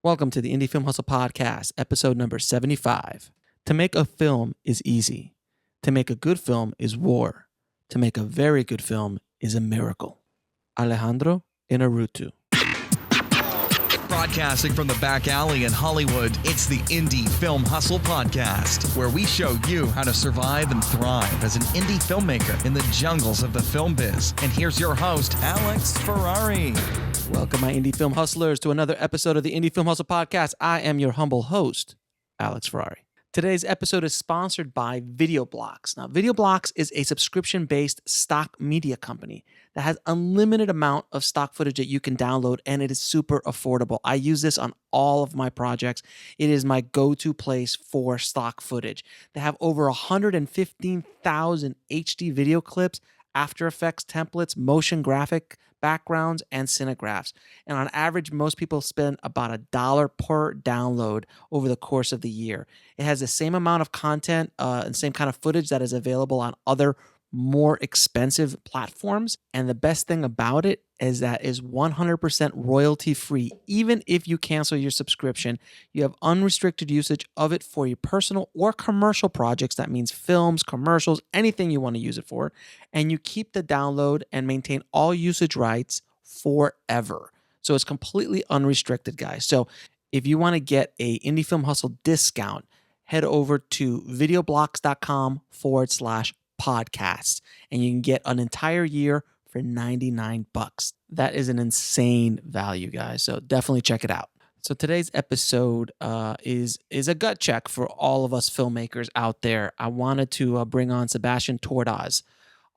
Welcome to the Indie Film Hustle Podcast, episode number 75. To make a film is easy. To make a good film is war. To make a very good film is a miracle. Alejandro Inarritu. Broadcasting from the back alley in Hollywood, it's the Indie Film Hustle Podcast, where we show you how to survive and thrive as an indie filmmaker in the jungles of the film biz. And here's your host, Alex Ferrari. Welcome, my indie film hustlers, to another episode of the Indie Film Hustle Podcast. I am your humble host, Alex Ferrari. Today's episode is sponsored by VideoBlocks. Now, VideoBlocks is a subscription-based stock media company that has unlimited amount of stock footage that you can download, and it is super affordable. I use this on all of my projects. It is my go-to place for stock footage. They have over 115,000 HD video clips, After Effects templates, motion graphic backgrounds, and cinegraphs. And on average, most people spend about $1 per download over the course of the year. It has the same amount of content and same kind of footage that is available on other more expensive platforms. And the best thing about it is that is 100% royalty free. Even if you cancel your subscription, you have unrestricted usage of it for your personal or commercial projects. That means films, commercials, anything you want to use it for. And you keep the download and maintain all usage rights forever. So it's completely unrestricted, guys. So if you want to get a Indie Film Hustle discount, head over to videoblocks.com/podcasts, and you can get an entire year for $99. That is an insane value, guys. So definitely check it out. So today's episode is a gut check for all of us filmmakers out there. I wanted to bring on Sebastian Twardosz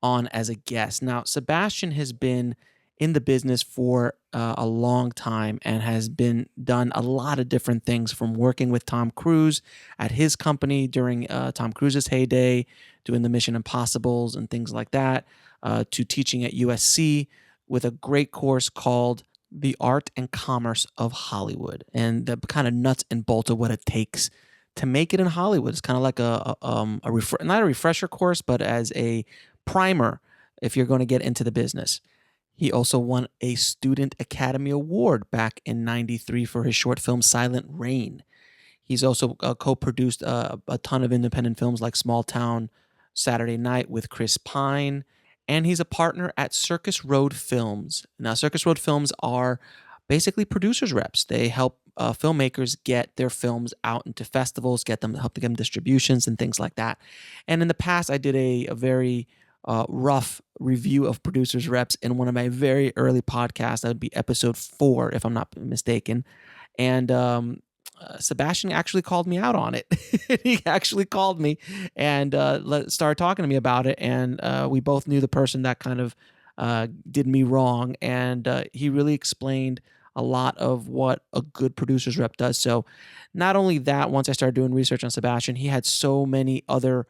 on as a guest. Now, Sebastian has been in the business for a long time and has done a lot of different things, from working with Tom Cruise at his company during Tom Cruise's heyday, doing the Mission Impossibles and things like that, to teaching at USC with a great course called The Art and Commerce of Hollywood, and the kind of nuts and bolts of what it takes to make it in Hollywood. It's kind of like not a refresher course, but as a primer if you're going to get into the business. He also won a Student Academy Award back in '93 for his short film Silent Rain. He's also co-produced a ton of independent films like Small Town Saturday Night with Chris Pine, and he's a partner at Circus Road Films. Now, Circus Road Films are basically producers reps. They help filmmakers get their films out into festivals, help them get them distributions and things like that. And in the past, I did a very rough review of producers reps in one of my very early podcasts. That would be episode 4, if I'm not mistaken. And Sebastian actually called me out on it. He actually called me and started talking to me about it. And we both knew the person that kind of did me wrong. And he really explained a lot of what a good producer's rep does. So not only that, once I started doing research on Sebastian, he had so many other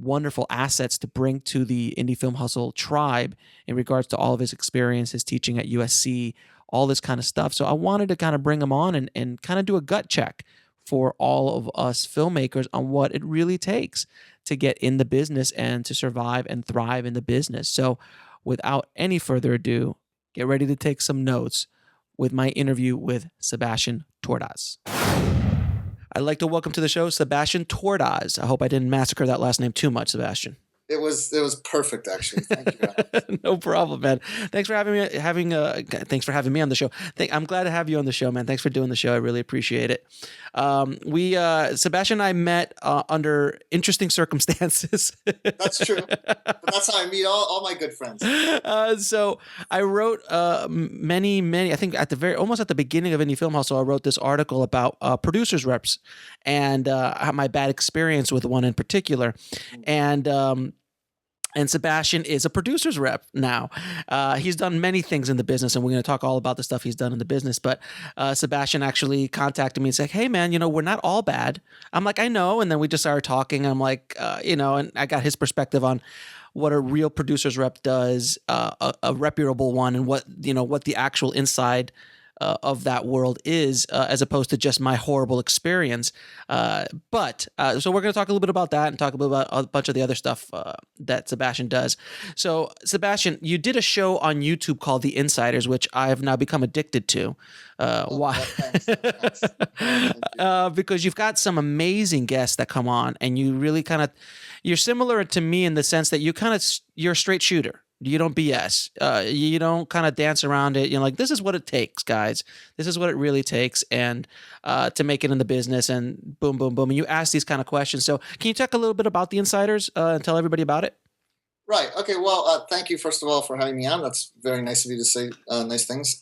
wonderful assets to bring to the Indie Film Hustle tribe in regards to all of his experience, his teaching at USC, all this kind of stuff. So I wanted to kind of bring him on and kind of do a gut check for all of us filmmakers on what it really takes to get in the business and to survive and thrive in the business. So without any further ado, get ready to take some notes with my interview with Sebastian Twardosz. I'd like to welcome to the show Sebastian Twardosz. I hope I didn't massacre that last name too much, Sebastian. It was perfect, actually. Thank you, guys. No problem, man. Thanks for having me. Thanks for having me on the show. I'm glad to have you on the show, man. Thanks for doing the show. I really appreciate it. Sebastian and I met under interesting circumstances. That's true. But that's how I meet all my good friends. So I wrote many. I think almost at the beginning of Indie Film Hustle, I wrote this article about producers reps and my bad experience with one in particular, and Sebastian is a producer's rep now. He's done many things in the business, and we're going to talk all about the stuff he's done in the business. But Sebastian actually contacted me and said, "Hey, man, we're not all bad." I'm like, "I know." And then we just started talking. I'm like, and I got his perspective on what a real producer's rep does, a reputable one, and what the actual inside of that world is, as opposed to just my horrible experience. But so we're going to talk a little bit about that and talk a little about a bunch of the other stuff that Sebastian does. So, Sebastian, you did a show on YouTube called The Insiders, which I have now become addicted to. Why? Thanks. Because you've got some amazing guests that come on, and you really you're similar to me in the sense that you're a straight shooter. You don't BS. You don't kind of dance around it. You're like, this is what it takes, guys. This is what it really takes, and to make it in the business. And boom, boom, boom. And you ask these kind of questions. So, can you talk a little bit about The Insiders and tell everybody about it? Right. Okay. Well, thank you first of all for having me on. That's very nice of you to say nice things.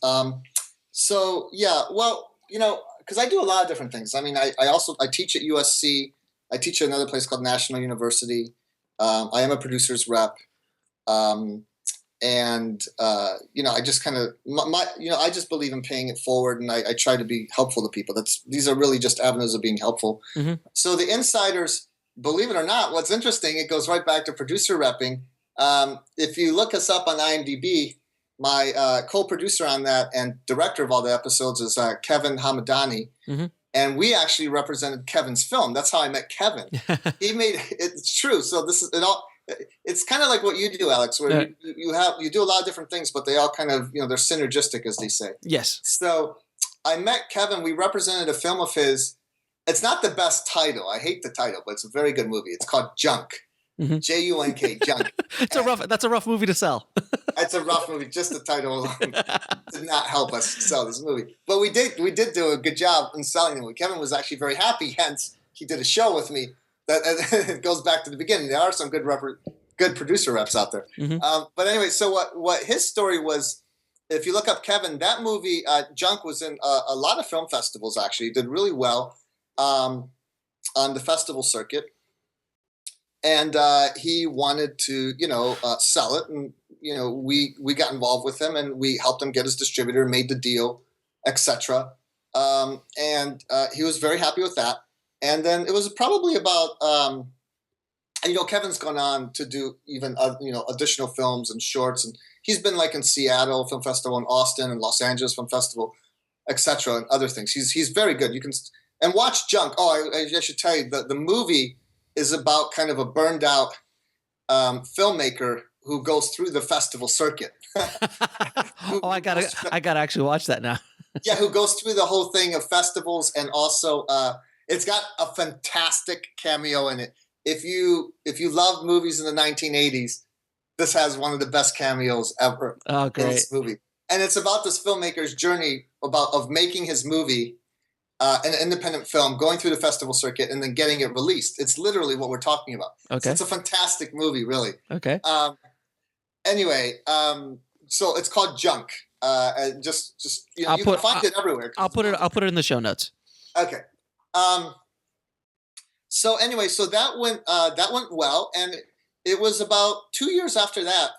So yeah, well, because I do a lot of different things. I mean, I teach at USC. I teach at another place called National University. I am a producer's rep. I just kind of I just believe in paying it forward, and I try to be helpful to people. These are really just avenues of being helpful. Mm-hmm. So The Insiders, believe it or not, what's interesting, it goes right back to producer repping. If you look us up on IMDb, my co-producer on that and director of all the episodes is Kevin Hamadani. Mm-hmm. And we actually represented Kevin's film. That's how I met Kevin. He made it's true. So this is it all. It's kind of like what you do, Alex, where you do a lot of different things, but they all kind of they're synergistic, as they say. Yes. So I met Kevin. We represented a film of his. It's not the best title. I hate the title, but it's a very good movie. It's called Junk. Mm-hmm. Junk. Junk. That's a rough movie to sell. It's a rough movie. Just the title alone did not help us sell this movie. But we did do a good job in selling it. Kevin was actually very happy. Hence, he did a show with me. That it goes back to the beginning. There are some good producer reps out there. Mm-hmm. But anyway, so what his story was, if you look up Kevin, that movie Junk was in a lot of film festivals. Actually, he did really well on the festival circuit. And he wanted to, sell it, and we got involved with him, and we helped him get his distributor, made the deal, etc. And he was very happy with that. And then it was probably about, Kevin's gone on to do even additional films and shorts, and he's been like in Seattle Film Festival, in Austin, and Los Angeles Film Festival, etc. and other things. He's very good. You can and watch Junk. Oh, I should tell you the movie is about kind of a burned out filmmaker who goes through the festival circuit. I gotta actually watch that now. Yeah, who goes through the whole thing of festivals, and also it's got a fantastic cameo in it. If you love movies in the 1980s, this has one of the best cameos ever. Oh, great. In this movie. And it's about this filmmaker's journey of making his movie, an independent film, going through the festival circuit, and then getting it released. It's literally what we're talking about. Okay. So it's a fantastic movie, really. Okay. Anyway, so it's called Junk. Just you can find it everywhere. I'll put it in the show notes. Okay. So anyway, so that went well, and it was about 2 years after that,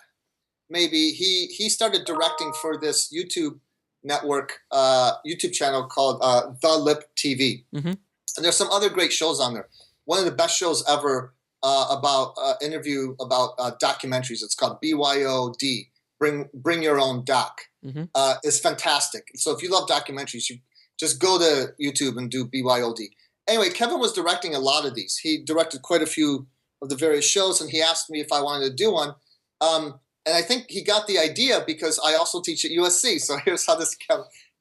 maybe he started directing for this YouTube network, YouTube channel called The Lip TV. Mm-hmm. And there's some other great shows on there. One of the best shows ever about interview about documentaries. It's called BYOD, Bring Your Own Doc. Mm-hmm. It's fantastic. So if you love documentaries, you just go to YouTube and do BYOD. Anyway, Kevin was directing a lot of these. He directed quite a few of the various shows, and he asked me if I wanted to do one. And I think he got the idea because I also teach at USC. So here's how this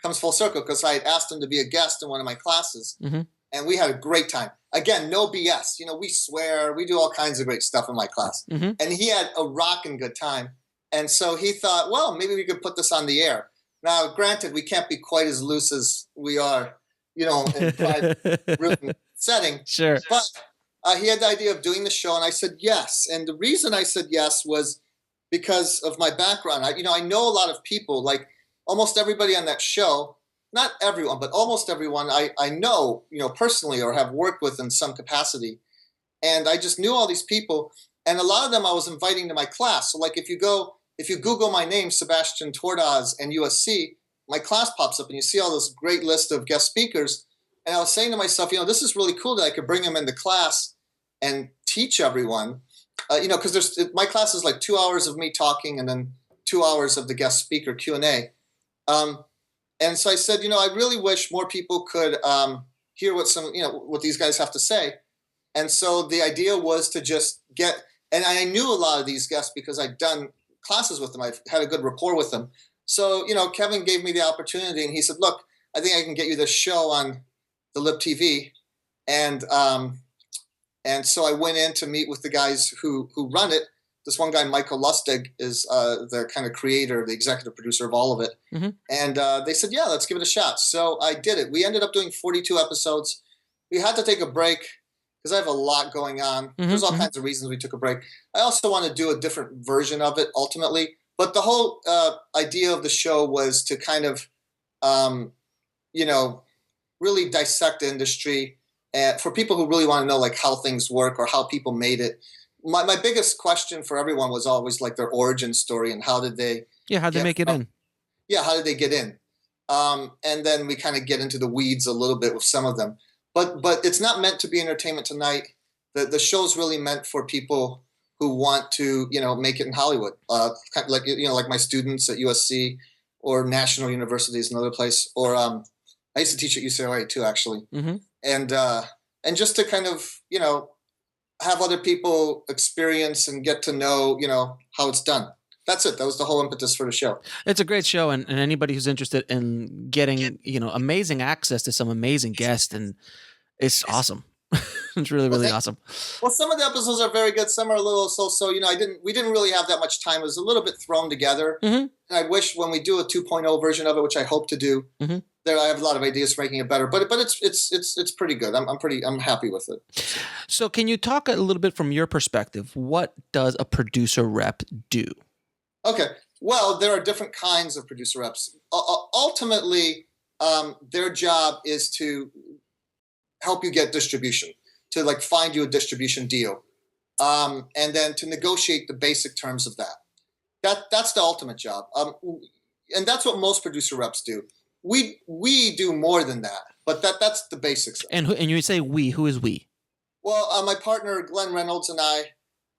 comes full circle, because I had asked him to be a guest in one of my classes, mm-hmm. and we had a great time. Again, no BS. We swear, we do all kinds of great stuff in my class. Mm-hmm. And he had a rockin' good time. And so he thought, well, maybe we could put this on the air. Now, granted, we can't be quite as loose as we are, in a private room setting. Sure. But he had the idea of doing the show, and I said yes. And the reason I said yes was because of my background. I know a lot of people, like almost everybody on that show, not everyone, but almost everyone I know, personally or have worked with in some capacity. And I just knew all these people, and a lot of them I was inviting to my class. So like if you Google my name, Sebastian Twardosz, and USC, my class pops up and you see all this great list of guest speakers. And I was saying to myself, this is really cool that I could bring them into class and teach everyone. Because my class is like 2 hours of me talking and then 2 hours of the guest speaker Q&A. And so I said, I really wish more people could hear what these guys have to say. And so the idea was to just and I knew a lot of these guests because I'd done classes with them. I've had a good rapport with them. So, Kevin gave me the opportunity and he said, look, I think I can get you this show on the Lip TV. And so I went in to meet with the guys who run it. This one guy, Michael Lustig, is the kind of creator, the executive producer of all of it. Mm-hmm. And they said, yeah, let's give it a shot. So I did it. We ended up doing 42 episodes. We had to take a break because I have a lot going on. Mm-hmm. There's all kinds of reasons we took a break. I also want to do a different version of it ultimately. But the whole idea of the show was to kind of, really dissect the industry. And for people who really want to know like how things work or how people made it. My biggest question for everyone was always like their origin story and how did they make it in? Yeah, how did they get in? And then we kind of get into the weeds a little bit with some of them. But it's not meant to be entertainment tonight. The show's really meant for people who want to, make it in Hollywood. Kind of like my students at USC or national universities, another place. Or I used to teach at UCLA too, actually. Mm-hmm. And just to kind of, have other people experience and get to know, how it's done. That's it. That was the whole impetus for the show. It's a great show, and anybody who's interested in getting, amazing access to some amazing guests, and it's awesome. It's really, really awesome. Well, some of the episodes are very good. Some are a little so. We didn't really have that much time. It was a little bit thrown together. Mm-hmm. And I wish when we do a 2.0 version of it, which I hope to do, mm-hmm. I have a lot of ideas for making it better. But it's pretty good. I'm happy with it. So, can you talk a little bit from your perspective? What does a producer rep do? Okay. Well, there are different kinds of producer reps. Ultimately, their job is to help you get distribution, to like find you a distribution deal, and then to negotiate the basic terms of that. That's the ultimate job, and that's what most producer reps do. We do more than that, but that's the basics. And you say we? Who is we? Well, my partner Glenn Reynolds and I,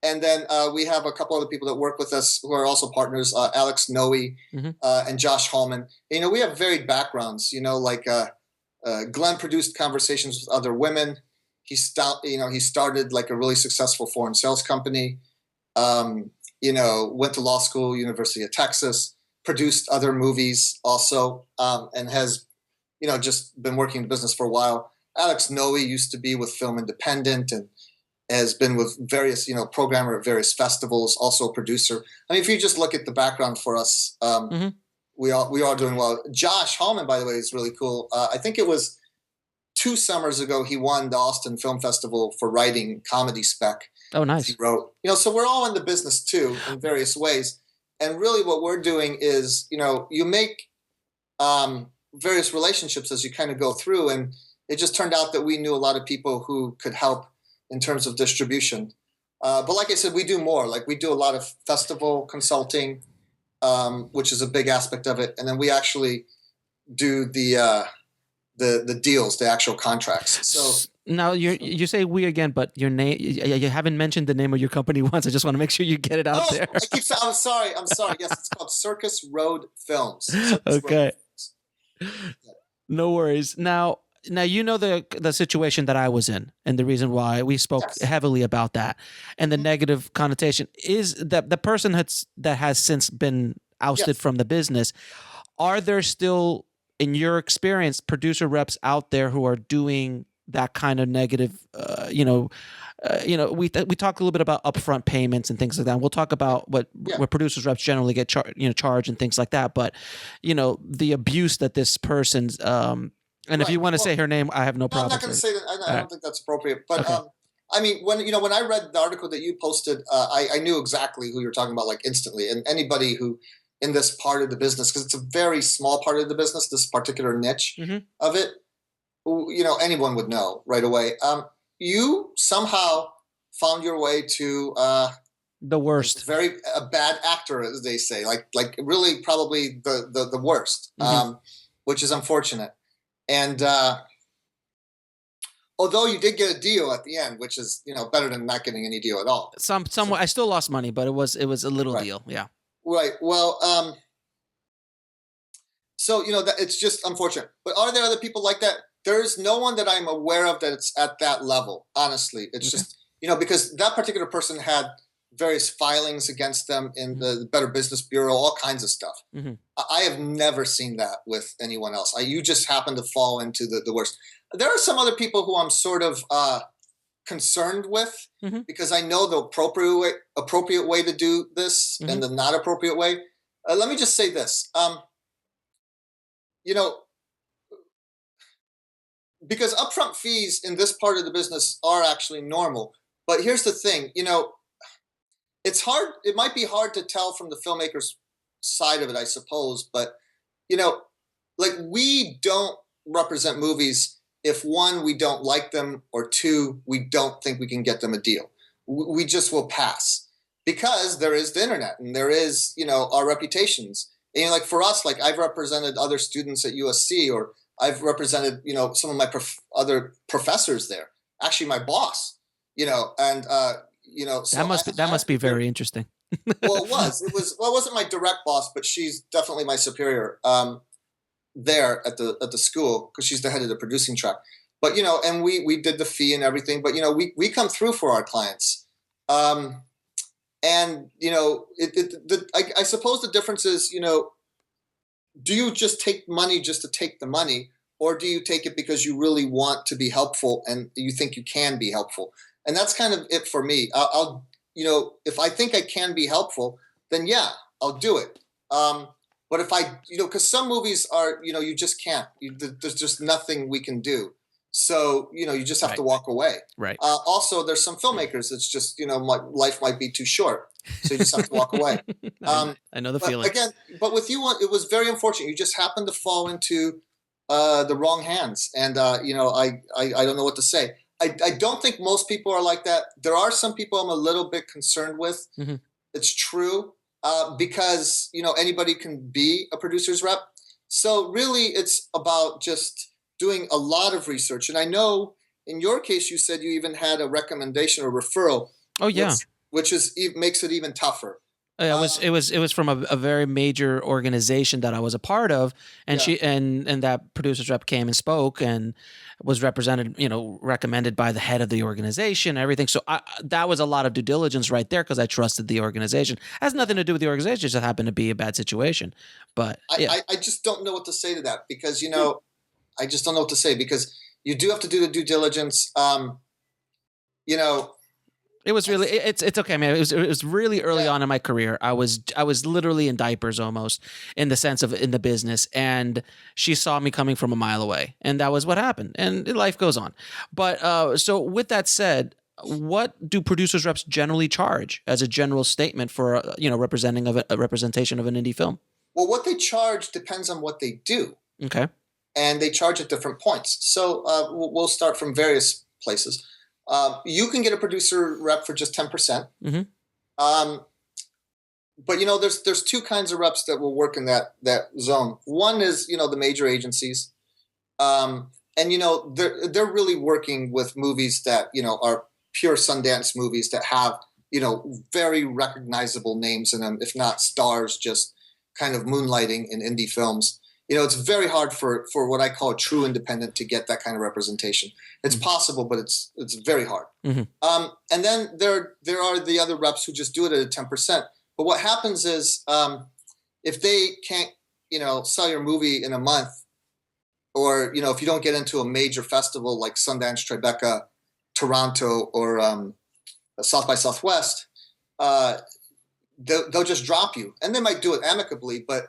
and then we have a couple other people that work with us who are also partners, Alex Noe mm-hmm. And Josh Hallman. We have varied backgrounds. Glenn produced Conversations with Other Women. He started like a really successful foreign sales company. Went to law school, University of Texas, produced other movies also, and has, just been working in the business for a while. Alex Noe used to be with Film Independent and has been with various, programmer at various festivals, also a producer. I mean, if you just look at the background for us, mm-hmm. we are doing well. Josh Hallman, by the way, is really cool. I think it was 2 summers ago he won the Austin Film Festival for writing comedy spec. Oh, nice. He wrote. So we're all in the business too in various ways. And really what we're doing is, you make various relationships as you kind of go through. And it just turned out that we knew a lot of people who could help in terms of distribution. But like I said, we do more. Like we do a lot of festival consulting, which is a big aspect of it. And then we actually do the deals, the actual contracts. So now you say we again, but your name, you haven't mentioned the name of your company once. I just want to make sure you get it out there. I'm sorry. Yes, it's called Circus Road Films. Circus okay. Road Films. No worries. Now the situation that I was in, and the reason why we spoke heavily about that, and the mm-hmm. negative connotation is that the person that has since been ousted from the business. Are there still, in your experience, producer reps out there who are doing that kind of negative? We talked a little bit about upfront payments and things like that. We'll talk about what producers reps generally get charged and things like that. But the abuse that this person's. And if you want to say her name, I have no problem. I'm not going to say that. I don't think that's appropriate. But okay. I mean, when I read the article that you posted, I knew exactly who you're talking about, like instantly. And anybody who in this part of the business, because it's a very small part of the business, this particular niche mm-hmm. of it, anyone would know right away. You somehow found your way to the worst, a bad actor, as they say, like really probably the worst, mm-hmm. Which is unfortunate. And although you did get a deal at the end, which is better than not getting any deal at all. I still lost money, but it was a little right. deal, yeah. Right. Well, So, that it's just unfortunate. But are there other people like that? There is no one that I'm aware of that it's at that level. Honestly, it's Okay. just, because that particular person had various filings against them in the Better Business Bureau, all kinds of stuff. Hmm. I have never seen that with anyone else. You just happen to fall into the worst. There are some other people who I'm sort of concerned with Hmm. because I know the appropriate way to do this Hmm. and the not appropriate way. Let me just say this. You know, because upfront fees in this part of the business are actually normal. But here's the thing, it's hard. It might be hard to tell from the filmmaker's side of it, I suppose. But, you know, like we don't represent movies if one, we don't like them, or two, we don't think we can get them a deal. We just will pass because there is the internet and there is, our reputations. And like for us, like I've represented other students at USC, or I've represented, some of my other professors there. Actually, my boss, and so That must be very interesting. well, it wasn't my direct boss, but she's definitely my superior there at the school because she's the head of the producing track. But and we did the fee and everything. But we come through for our clients, and I suppose the difference is do you just take money just to take the money, or do you take it because you really want to be helpful and you think you can be helpful? And that's kind of it for me. I'll if I think I can be helpful, then yeah, I'll do it. But if I, because some movies are, you just can't. There's just nothing we can do. So, you just have to walk away. Right. Also, there's some filmmakers. It's just, life might be too short. So you just have to walk away. I know the But feeling. again, but with you, it was very unfortunate. You just happened to fall into the wrong hands. And, I don't know what to say. I don't think most people are like that. There are some people I'm a little bit concerned with. Mm-hmm. It's true. Because anybody can be a producer's rep. So really, it's about just doing a lot of research. And I know in your case, you said you even had a recommendation or referral. Oh yeah. Which makes it even tougher. It was from a very major organization that I was a part of, and Yeah. and that producer's rep came and spoke and was represented, recommended by the head of the organization, everything. So that was a lot of due diligence right there because I trusted the organization. It has nothing to do with the organization; it just happened to be a bad situation. But yeah. I just don't know what to say to that because I just don't know what to say because you do have to do the due diligence. It was really it's okay, man. It was really early on in my career. I was literally in diapers almost in the sense of in the business, and she saw me coming from a mile away, and that was what happened. And life goes on. But so with that said, what do producers reps generally charge as a general statement for representing of a representation of an indie film? Well, what they charge depends on what they do. Okay. And they charge at different points. So we'll start from various places. You can get a producer rep for just 10%. Mm-hmm. But there's two kinds of reps that will work in that zone. One is the major agencies, and they're really working with movies that are pure Sundance movies that have very recognizable names in them, if not stars, just kind of moonlighting in indie films. It's very hard for what I call a true independent to get that kind of representation. It's possible, but it's very hard. Mm-hmm. And then there are the other reps who just do it at a 10%. But what happens is if they can't, sell your movie in a month, or if you don't get into a major festival like Sundance, Tribeca, Toronto, or South by Southwest, they'll just drop you, and they might do it amicably, but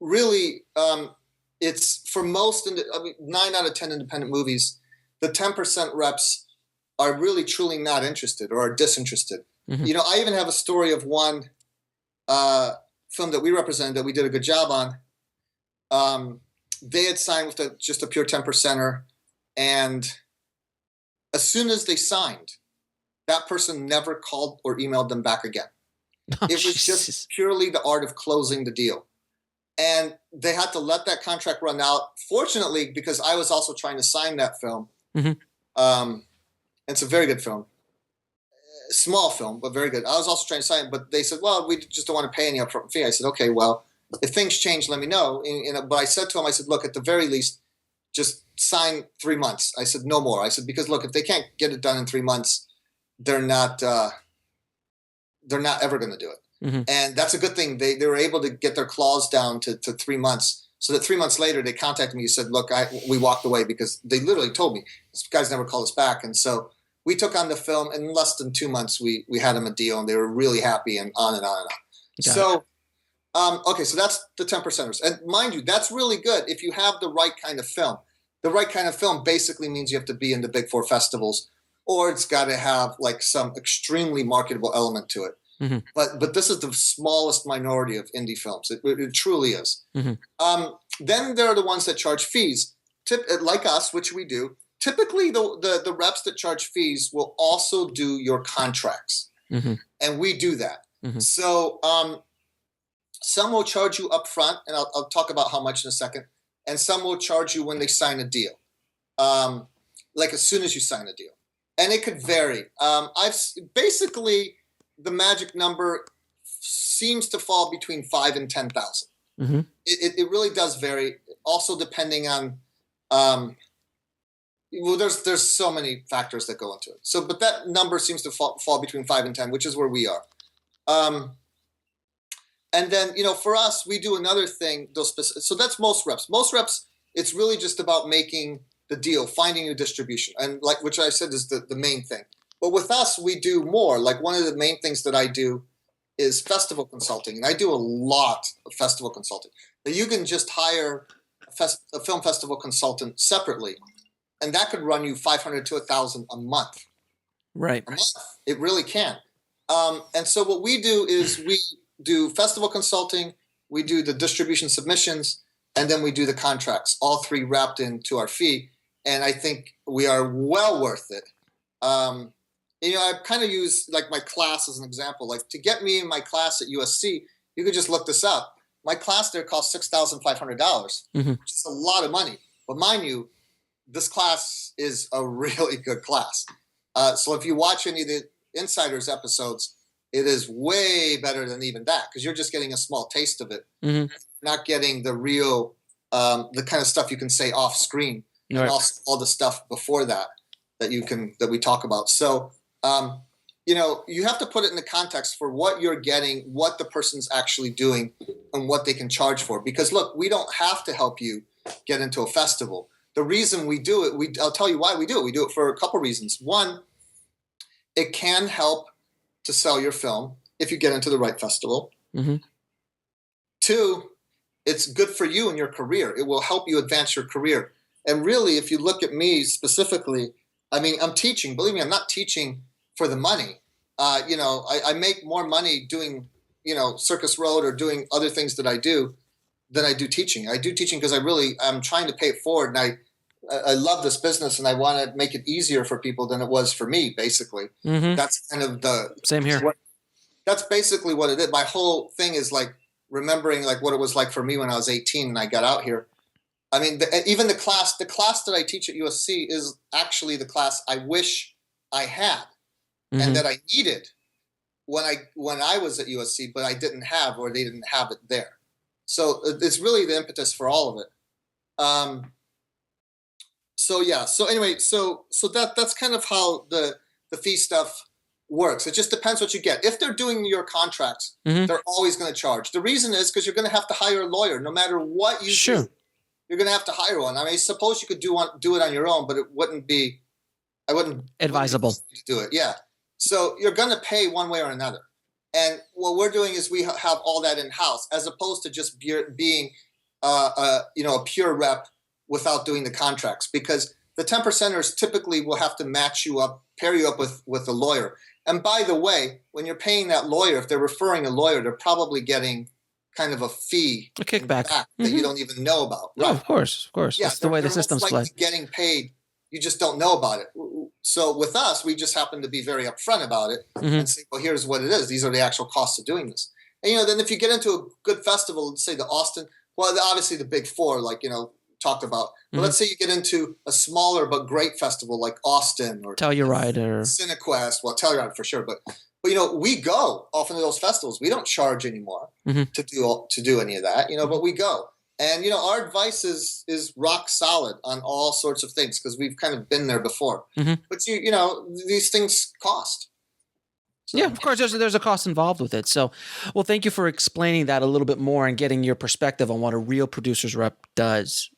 really, it's for most, 9 out of 10 independent movies, the 10% reps are really truly not interested or are disinterested. Mm-hmm. I even have a story of one film that we represented that we did a good job on. They had signed with just a pure 10%er, and as soon as they signed, that person never called or emailed them back again. Oh, it was just purely the art of closing the deal. And they had to let that contract run out. Fortunately, because I was also trying to sign that film. Mm-hmm. It's a very good film. Small film, but very good. I was also trying to sign it, but they said, well, we just don't want to pay any upfront fee. I said, okay, well, If things change, let me know. But I said to him, I said, look, at the very least, just sign 3 months. I said, no more. I said, because look, if they can't get it done in 3 months, they're not ever going to do it. Mm-hmm. And that's a good thing. They were able to get their clause down to 3 months. So that 3 months later, they contacted me and said, look, we walked away because they literally told me, this guy's never called us back. And so we took on the film. In less than 2 months, we had them a deal, and they were really happy, and on and on and on. So, okay, so that's the 10%ers. And mind you, that's really good if you have the right kind of film. The right kind of film basically means you have to be in the big 4 festivals, or it's got to have like some extremely marketable element to it. Mm-hmm. But this is the smallest minority of indie films. It truly is. Mm-hmm. Then there are the ones that charge fees, like us, which we do. Typically, the reps that charge fees will also do your contracts, mm-hmm. and we do that. Mm-hmm. So some will charge you up front, and I'll talk about how much in a second, and some will charge you when they sign a deal, like as soon as you sign a deal. And it could vary. Basically, the magic number seems to fall between 5 and 10,000. Mm-hmm. It really does vary. Also, depending on, there's so many factors that go into it. So, but that number seems to fall between 5 and 10, which is where we are. And then, for us, we do another thing. So that's most reps. Most reps, it's really just about making the deal, finding your distribution, and which I said is the main thing. But with us, we do more. Like one of the main things that I do is festival consulting, and I do a lot of festival consulting. That you can just hire a film festival consultant separately, and that could run you $500 to $1,000 a month. Right. A month. It really can. And so what we do is we do festival consulting, we do the distribution submissions, and then we do the contracts. All 3 wrapped into our fee, and I think we are well worth it. I kind of use like my class as an example. Like to get me in my class at USC, you could just look this up. My class there costs $6,500, mm-hmm. which is a lot of money. But mind you, this class is a really good class. So if you watch any of the Insiders episodes, it is way better than even that because you're just getting a small taste of it, mm-hmm. not getting the real, the kind of stuff you can say off screen, right. And also all the stuff before that we talk about. So, you have to put it in the context for what you're getting, what the person's actually doing, and what they can charge for. Because look, we don't have to help you get into a festival. The reason we do it, I'll tell you why we do it. We do it for a couple reasons. One, it can help to sell your film if you get into the right festival. Mm-hmm. 2, it's good for you in your career. It will help you advance your career. And really, if you look at me specifically, I mean, I'm teaching. Believe me, I'm not teaching for the money. I make more money doing, Circus Road or doing other things that I do than I do teaching. I do teaching because I'm trying to pay it forward. And I love this business and I want to make it easier for people than it was for me, basically. Mm-hmm. That's kind of same here. That's basically what it is. My whole thing is like remembering like what it was like for me when I was 18 and I got out here. I mean, even the class that I teach at USC is actually the class I wish I had, mm-hmm. and that I needed when I was at USC, but I didn't have, or they didn't have it there. So it's really the impetus for all of it. So anyway, so that's kind of how the fee stuff works. It just depends what you get. If they're doing your contracts, mm-hmm. they're always going to charge. The reason is because you're going to have to hire a lawyer, no matter what you do. You're going to have to hire one. I mean, suppose you could do it on your own, but it wouldn't be. I wouldn't advisable to do it. Yeah. So you're going to pay one way or another. And what we're doing is we have all that in house, as opposed to just being a pure rep without doing the contracts, because the 10%ers typically will have to match you up, pair you up with a lawyer. And by the way, when you're paying that lawyer, if they're referring a lawyer, they're probably getting kind of a fee, a kickback that mm-hmm. you don't even know about. Right? Oh, of course. Yeah, that's the way the system's played. Getting paid, you just don't know about it. So with us, we just happen to be very upfront about it, mm-hmm. and say, well, here's what it is. These are the actual costs of doing this. And then if you get into a good festival, let's say the Austin, well, obviously the big four, talked about. But mm-hmm. let's say you get into a smaller but great festival like Austin or Telluride or Cinequest. Well, Telluride for sure, but But we go often to those festivals. We don't charge anymore to do any of that, but we go. And our advice is rock solid on all sorts of things because we've kind of been there before. But these things cost. So. Yeah, of course, there's a cost involved with it. So, well, thank you for explaining that a little bit more and getting your perspective on what a real producer's rep does,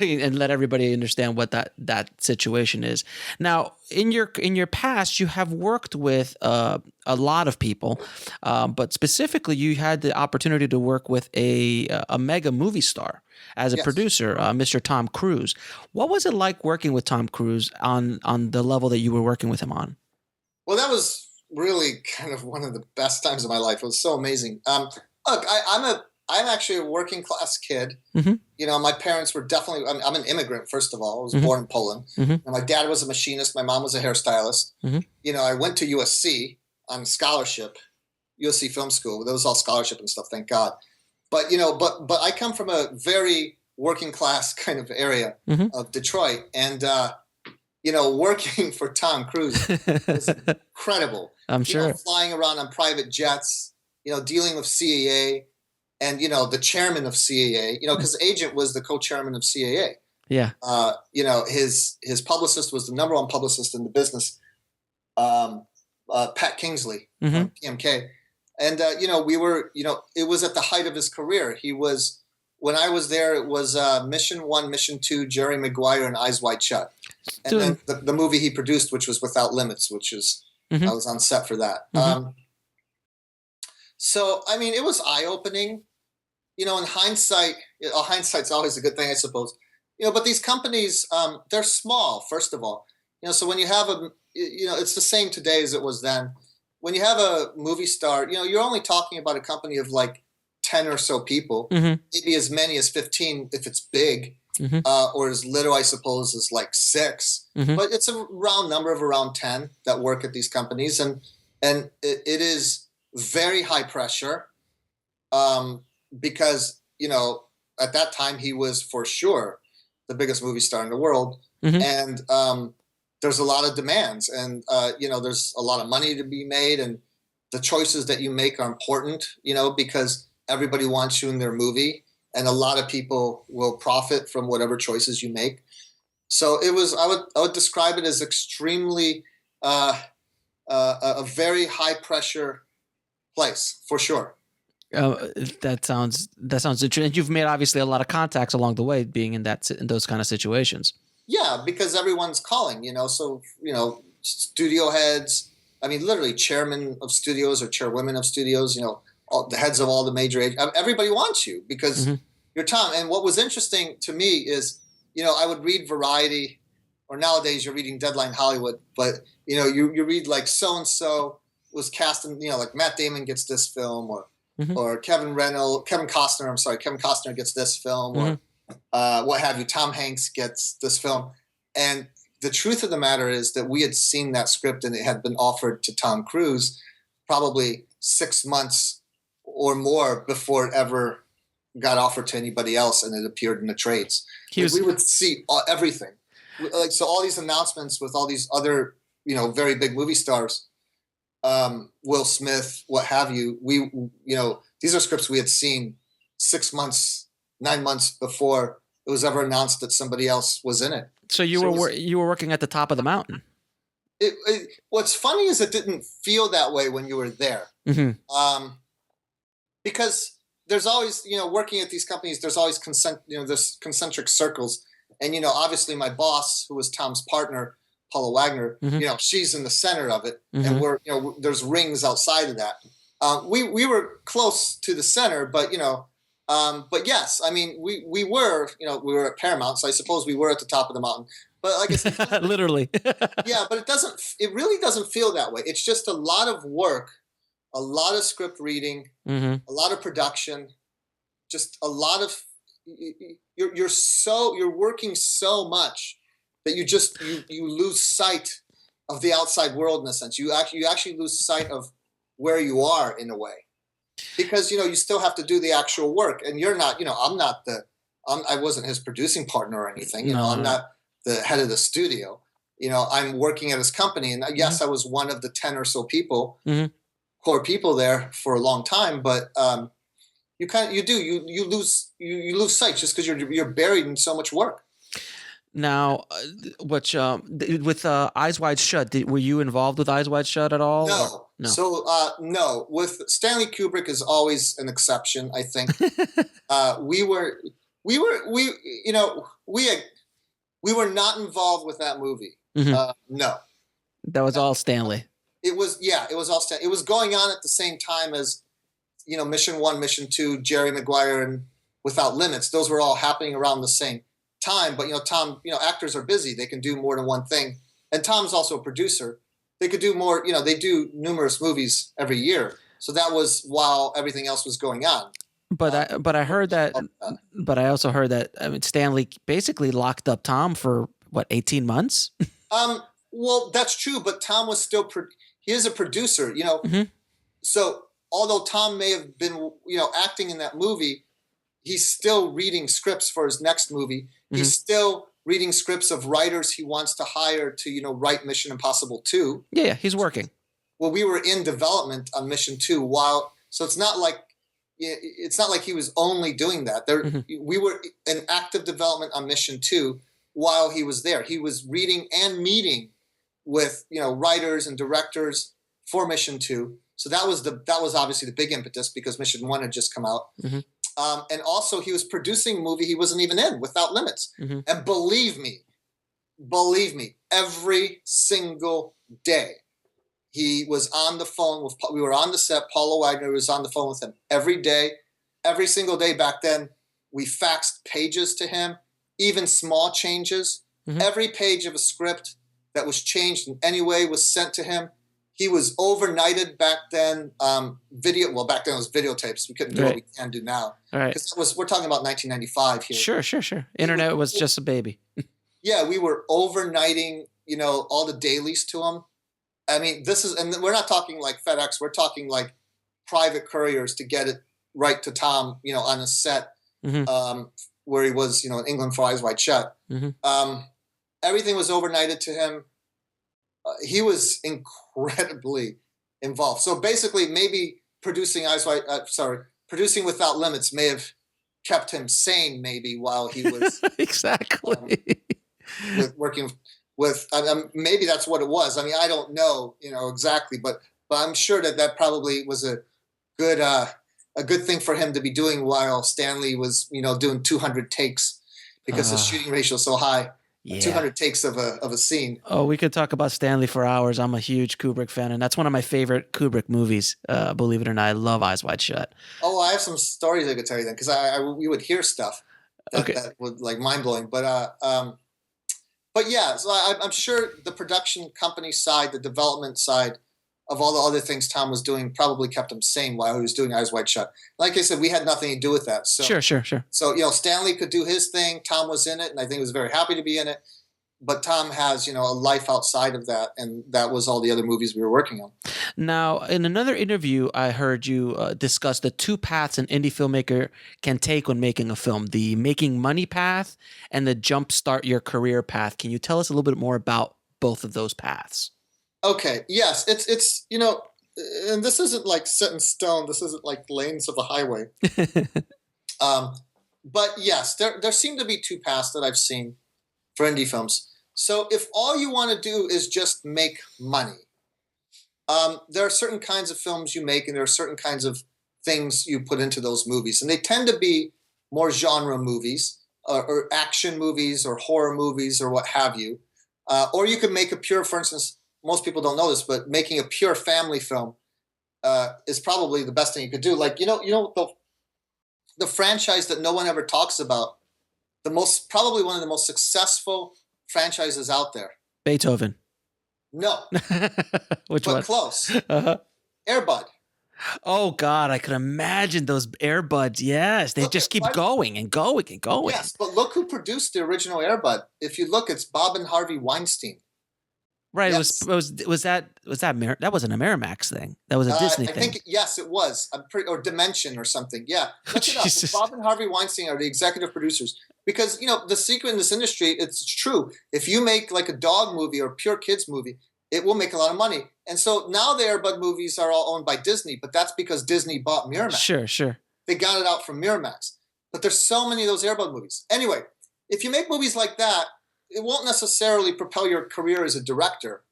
and let everybody understand what that situation is. Now, in your past, you have worked with a lot of people, but specifically, you had the opportunity to work with a mega movie star as a producer, Mr. Tom Cruise. What was it like working with Tom Cruise on the level that you were working with him on? Well, that was really kind of one of the best times of my life. It was so amazing. Look, I'm actually a working class kid. My parents were definitely. I'm an immigrant. First of all, I was born in Poland. And my dad was a machinist. My mom was a hairstylist. I went to USC on scholarship, USC Film School. That was all scholarship and stuff. Thank God. But but I come from a very working class kind of area of Detroit, and working for Tom Cruise was incredible. I'm sure. Flying around on private jets, dealing with CAA and, the chairman of CAA, because Agent was the co-chairman of CAA. Yeah. His publicist was the number one publicist in the business, Pat Kingsley, PMK. And, we were, it was at the height of his career. When I was there, it was Mission 1, Mission 2, Jerry Maguire, and Eyes Wide Shut. And then the movie he produced, which was Without Limits, which is, I was on set for that. So, I mean, it was eye-opening. In hindsight's always a good thing, I suppose. But these companies, they're small, first of all. So when you have it's the same today as it was then. When you have a movie star, you're only talking about a company of like 10 or so people, maybe as many as 15 if it's big, or as little, I suppose, as like 6. But it's a round number of around 10 that work at these companies. And it is very high pressure because, at that time he was for sure the biggest movie star in the world. And there's a lot of demands and, there's a lot of money to be made. And the choices that you make are important, because everybody wants you in their movie. And a lot of people will profit from whatever choices you make. So it was. I would describe it as extremely a very high pressure place for sure. That sounds interesting. And you've made obviously a lot of contacts along the way, being in those kind of situations. Yeah, because everyone's calling. So studio heads. I mean, literally chairmen of studios or chairwomen of studios. All, the heads of all the major everybody wants you because you're Tom. And what was interesting to me is, I would read Variety, or nowadays you're reading Deadline Hollywood, but you read like so-and-so was cast in, like Matt Damon gets this film, or Kevin Costner gets this film, or what have you, Tom Hanks gets this film. And the truth of the matter is that we had seen that script and it had been offered to Tom Cruise probably 6 months or more before it ever got offered to anybody else, and it appeared in the trades. We would see everything. So all these announcements with all these other, very big movie stars, Will Smith, what have you. These are scripts we had seen 6 months, 9 months before it was ever announced that somebody else was in it. So you were working at the top of the mountain. What's funny is it didn't feel that way when you were there. Because there's always, working at these companies, there's always there's concentric circles. And, obviously my boss, who was Tom's partner, Paula Wagner, she's in the center of it. And we're, there's rings outside of that. We were close to the center, but, but yes, I mean, we were at Paramount, so I suppose we were at the top of the mountain. But like I said, literally. Yeah, but it really doesn't feel that way. It's just a lot of work, a lot of script reading, a lot of production, just a lot of, you're working so much that you lose sight of the outside world in a sense. You actually lose sight of where you are in a way, because you still have to do the actual work, and you're not. I wasn't his producing partner or anything. I'm not the head of the studio. I'm working at his company, and yes, I was one of the 10 or so people, Mhm. core people there for a long time, but you lose sight just because you're buried in so much work. Now, with Eyes Wide Shut, were you involved with Eyes Wide Shut at all? Or? No. No. So no, with Stanley Kubrick is always an exception, I think. We were not involved with that movie. Mhm. No. That was all Stanley. It was all Stanley. It was going on at the same time as Mission 1, Mission 2, Jerry Maguire, and Without Limits. Those were all happening around the same time. But Tom, actors are busy. They can do more than one thing. And Tom's also a producer. They could do more. They do numerous movies every year. So that was while everything else was going on. But I heard that. But I also heard that Stanley basically locked up Tom for what, 18 months? Well, that's true. But Tom was still he is a producer. Mhm. So although Tom may have been acting in that movie, he's still reading scripts for his next movie. He's still reading scripts of writers he wants to hire to write Mission Impossible 2. Yeah, he's working. Well, we were in development on Mission 2 so it's not like he was only doing that. We were in active development on Mission 2 while he was there. He was reading and meeting with writers and directors for Mission 2. So that was obviously the big impetus, because Mission 1 had just come out. Mhm. And also he was producing a movie he wasn't even in, Without Limits. Mhm. And believe me, every single day he was on the phone we were on the set. Paula Wagner was on the phone with him every day, every single day. Back then, we faxed pages to him, even small changes. Mhm. Every page of a script that was changed in any way was sent to him. He was overnighted back then. Back then it was videotapes. We couldn't do what we can do now. All right. Because we're talking about 1995 here. Sure. Internet was just a baby. Yeah, we were overnighting, all the dailies to him. I mean, and we're not talking like FedEx. We're talking like private couriers to get it right to Tom, on a set, where he was, in England for Eyes Wide Shut. Mm-hmm. Everything was overnighted to him. He was incredibly involved. So basically, maybe producing Without Limits may have kept him sane, maybe, while he was exactly working with. Maybe that's what it was. I mean, I don't know, exactly, but I'm sure that probably was a good thing for him to be doing while Stanley was, doing 200 takes, because the shooting ratio is so high. Yeah. 200 takes of a scene. Oh, we could talk about Stanley for hours. I'm a huge Kubrick fan, and that's one of my favorite Kubrick movies. Believe it or not, I love Eyes Wide Shut. Oh, I have some stories I could tell you then, because we would hear stuff that would like mind blowing. But yeah, so I'm sure the production company side, the development side of all the other things Tom was doing probably kept him sane while he was doing Eyes Wide Shut. Like I said, we had nothing to do with that. So, sure. So, Stanley could do his thing. Tom was in it, and I think he was very happy to be in it. But Tom has, a life outside of that, and that was all the other movies we were working on. Now, in another interview, I heard you discuss the two paths an indie filmmaker can take when making a film: the making money path and the jumpstart your career path. Can you tell us a little bit more about both of those paths? Okay. Yes, it's and this isn't like set in stone. This isn't like lanes of a highway. But yes, there seem to be two paths that I've seen for indie films. So if all you want to do is just make money, there are certain kinds of films you make, and there are certain kinds of things you put into those movies, and they tend to be more genre movies, or action movies, or horror movies, or what have you. Or you could make a pure, for instance. Most people don't know this, but making a pure family film is probably the best thing you could do. Like, the franchise that no one ever talks about, probably one of the most successful franchises out there. Beethoven. No. Which one? But close. Uh-huh. Air Bud. Oh God, I can imagine those Air Buds. Yes, they just keep going and going and going. Yes, but look who produced the original Air Bud. If you look, it's Bob and Harvey Weinstein. Right. Yes. That wasn't a Miramax thing. That was a Disney thing. I think yes, it was. Or Dimension or something. Yeah. Look it up. Bob and Harvey Weinstein are the executive producers. because the secret in this industry, it's true. If you make like a dog movie or a pure kids movie, it will make a lot of money. And so now the Air Bud movies are all owned by Disney, but that's because Disney bought Miramax. Sure. They got it out from Miramax. But there's so many of those Air Bud movies. Anyway, if you make movies like that, it won't necessarily propel your career as a director,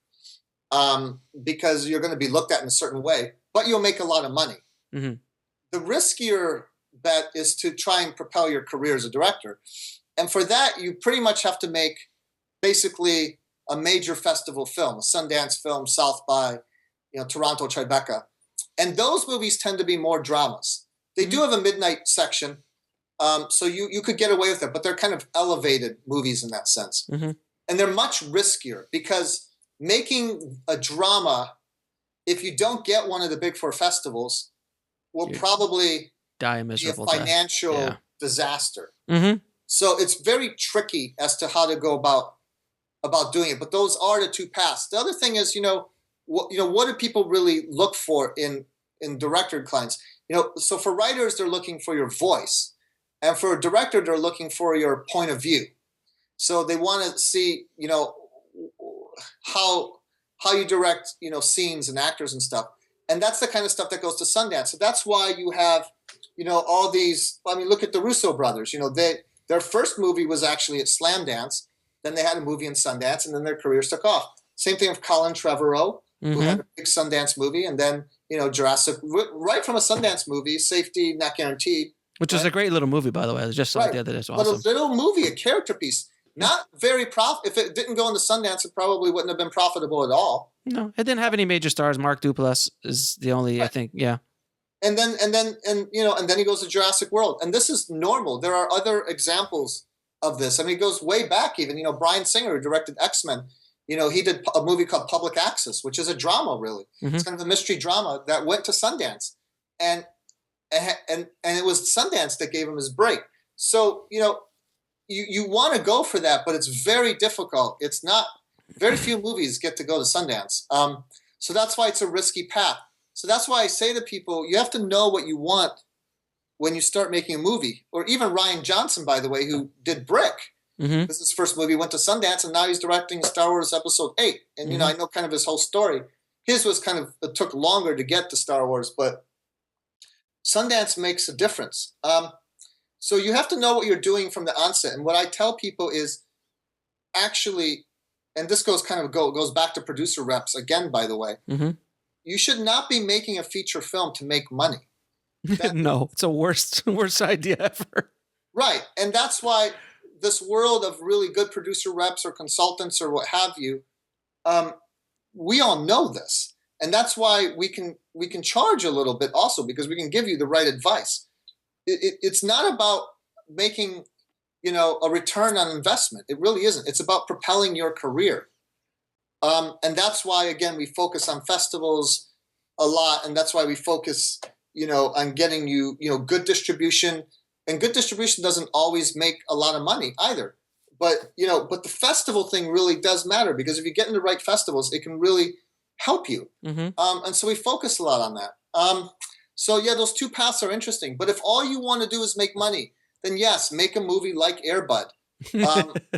because you're going to be looked at in a certain way, but you'll make a lot of money. Mm-hmm. The riskier bet is to try and propel your career as a director. And for that, you pretty much have to make basically a major festival film, a Sundance film, South by, Toronto, Tribeca. And those movies tend to be more dramas. They do have a midnight section, so you could get away with it, but they're kind of elevated movies in that sense. Mm-hmm. And they're much riskier because making a drama, if you don't get one of the big four festivals, will probably die a be miserable a financial disaster. Mm-hmm. So it's very tricky as to how to go about doing it. But those are the two paths. The other thing is, what do people really look for in director clients? So for writers, they're looking for your voice. And for a director, they're looking for your point of view. So they want to see, how you direct, scenes and actors and stuff. And that's the kind of stuff that goes to Sundance. So that's why you have, all these, look at the Russo brothers. Their first movie was actually at Slamdance. Then they had a movie in Sundance, and then their careers took off. Same thing with Colin Trevorrow, who had a big Sundance movie, and then, Jurassic, right from a Sundance movie, Safety Not Guaranteed. Which was a great little movie, by the way. I just saw it the other day. It's awesome. But a little movie, a character piece. Not very if it didn't go into Sundance, it probably wouldn't have been profitable at all. No, it didn't have any major stars. Mark Duplass is the only, I think, yeah. And then he goes to Jurassic World. And this is normal. There are other examples of this. It goes way back even. Bryan Singer, who directed X-Men, he did a movie called Public Access, which is a drama, really. Mm-hmm. It's kind of a mystery drama that went to Sundance. And it was Sundance that gave him his break. So, you want to go for that, but it's very difficult. It's not, very few movies get to go to Sundance. So that's why it's a risky path. So that's why I say to people, you have to know what you want when you start making a movie. Or even Rian Johnson, by the way, who did Brick. Mm-hmm. This is his first movie, went to Sundance, and now he's directing Star Wars Episode 8. And, I know kind of his whole story. His was it took longer to get to Star Wars, but Sundance makes a difference. So you have to know what you're doing from the onset. And what I tell people is actually, and this goes back to producer reps again, by the way, you should not be making a feature film to make money. No, it's a worst idea ever. Right. And that's why this world of really good producer reps or consultants or what have you, we all know this. And that's why we can charge a little bit also, because we can give you the right advice. It's not about making, a return on investment. It really isn't. It's about propelling your career. And that's why, again, we focus on festivals a lot. And that's why we focus, on getting you, good distribution. And good distribution doesn't always make a lot of money either. But the festival thing really does matter, because if you get in the right festivals, it can really help you. Mm-hmm. And so we focus a lot on that. So yeah, those two paths are interesting. But if all you want to do is make money, then yes, make a movie like Air Bud.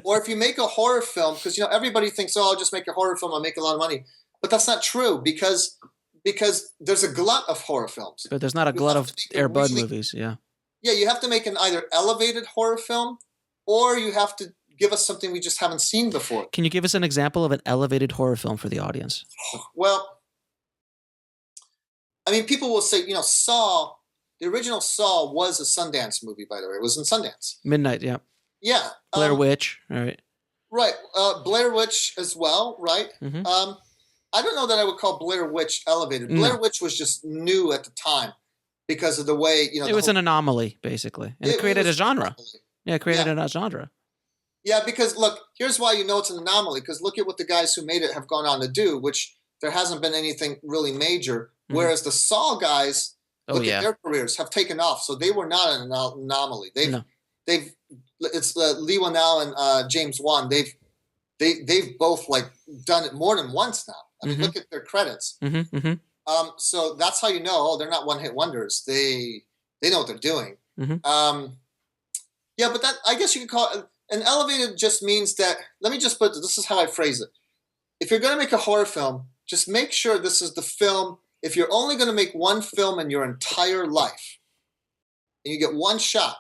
Or if you make a horror film, because everybody thinks, oh, I'll just make a horror film, I'll make a lot of money. But that's not true, because there's a glut of horror films. But there's not a glut of Air Bud movies, yeah. Yeah, you have to make an either elevated horror film, or you have to give us something we just haven't seen before. Can you give us an example of an elevated horror film for the audience? Well, people will say, Saw, the original Saw was a Sundance movie, by the way. It was in Sundance. Midnight, yeah. Yeah. Blair Witch, all right. Right. Blair Witch as well, right? Mm-hmm. I don't know that I would call Blair Witch elevated. Blair Witch was just new at the time because of the way, it was an anomaly, basically. And it created a genre. Yeah, it created a genre. Yeah, because look, here's why it's an anomaly. Because look at what the guys who made it have gone on to do, which there hasn't been anything really major. Mm-hmm. Whereas the Saw guys, look at their careers, have taken off. So they were not an anomaly. It's Lee Whannell and James Wan. They've both done it more than once now. Look at their credits. Mm-hmm, mm-hmm. So that's how they're not one-hit wonders. They know what they're doing. Mm-hmm. Yeah, but that, I guess you could call it an elevated. Just means that. Let me just put this is how I phrase it. If you're going to make a horror film, just make sure this is the film. If you're only going to make one film in your entire life, and you get one shot,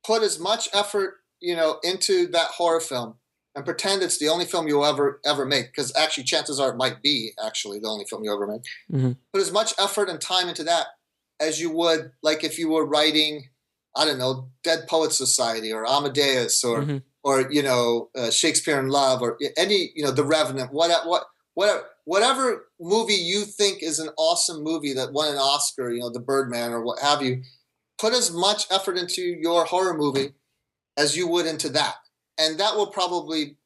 put as much effort, into that horror film, and pretend it's the only film you'll ever make. Because actually, chances are it might be actually the only film you ever make. Mm-hmm. Put as much effort and time into that as you would, like, if you were writing, I don't know, Dead Poets Society or Amadeus or Mm-hmm. Shakespeare in Love or any, The Revenant, whatever movie you think is an awesome movie that won an Oscar, The Birdman or what have you. Put as much effort into your horror movie as you would into that, and that will probably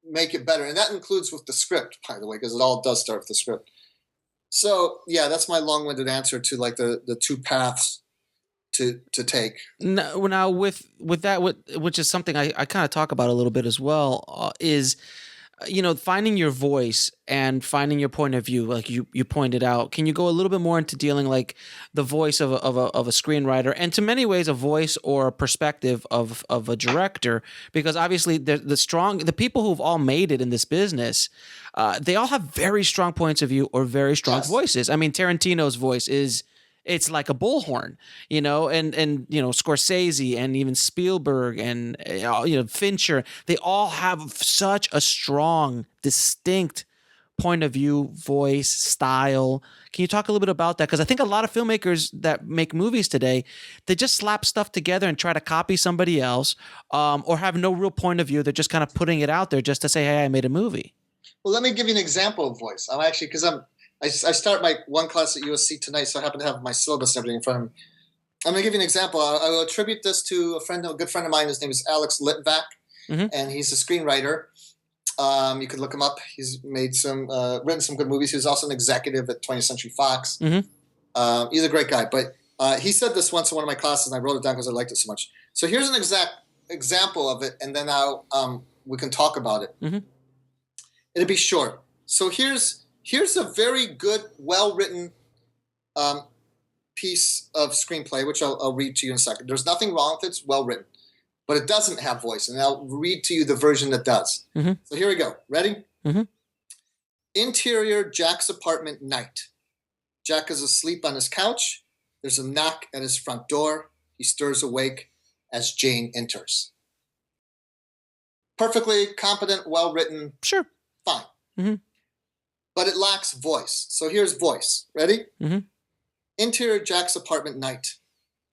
make it better. And that includes with the script, by the way, because it all does start with the script. So yeah, that's my long-winded answer to like the two paths to take. Now with that, which is something I kind of talk about a little bit as well, is finding your voice and finding your point of view, like you pointed out. Can you go a little bit more into dealing like the voice of a screenwriter, and to many ways a voice or a perspective of a director? Because obviously the people who've all made it in this business, they all have very strong points of view or very strong voices. I mean, Tarantino's voice it's like a bullhorn, and Scorsese and even Spielberg and Fincher, they all have such a strong, distinct point of view, voice, style. Can you talk a little bit about that? Because I think a lot of filmmakers that make movies today, they just slap stuff together and try to copy somebody else, or have no real point of view. They're just kind of putting it out there just to say, hey, I made a movie. Well, let me give you an example of voice. I start my one class at USC tonight, so I happen to have my syllabus and everything in front of me. I'm going to give you an example. I will attribute this to a good friend of mine. His name is Alex Litvak, and he's a screenwriter. You could look him up. He's made written some good movies. He was also an executive at 20th Century Fox. Mm-hmm. He's a great guy. But he said this once in one of my classes, and I wrote it down because I liked it so much. So here's an exact example of it, and then we can talk about it. Mm-hmm. It'll be short. So here's a very good, well-written piece of screenplay, which I'll read to you in a second. There's nothing wrong with it. It's well-written. But it doesn't have voice, and I'll read to you the version that does. Mm-hmm. So here we go. Ready? Mm-hmm. Interior Jack's apartment night. Jack is asleep on his couch. There's a knock at his front door. He stirs awake as Jane enters. Perfectly competent, well-written. Sure. Fine. Mm-hmm. But it lacks voice. So here's voice. Ready? Mm-hmm. Interior Jack's apartment night.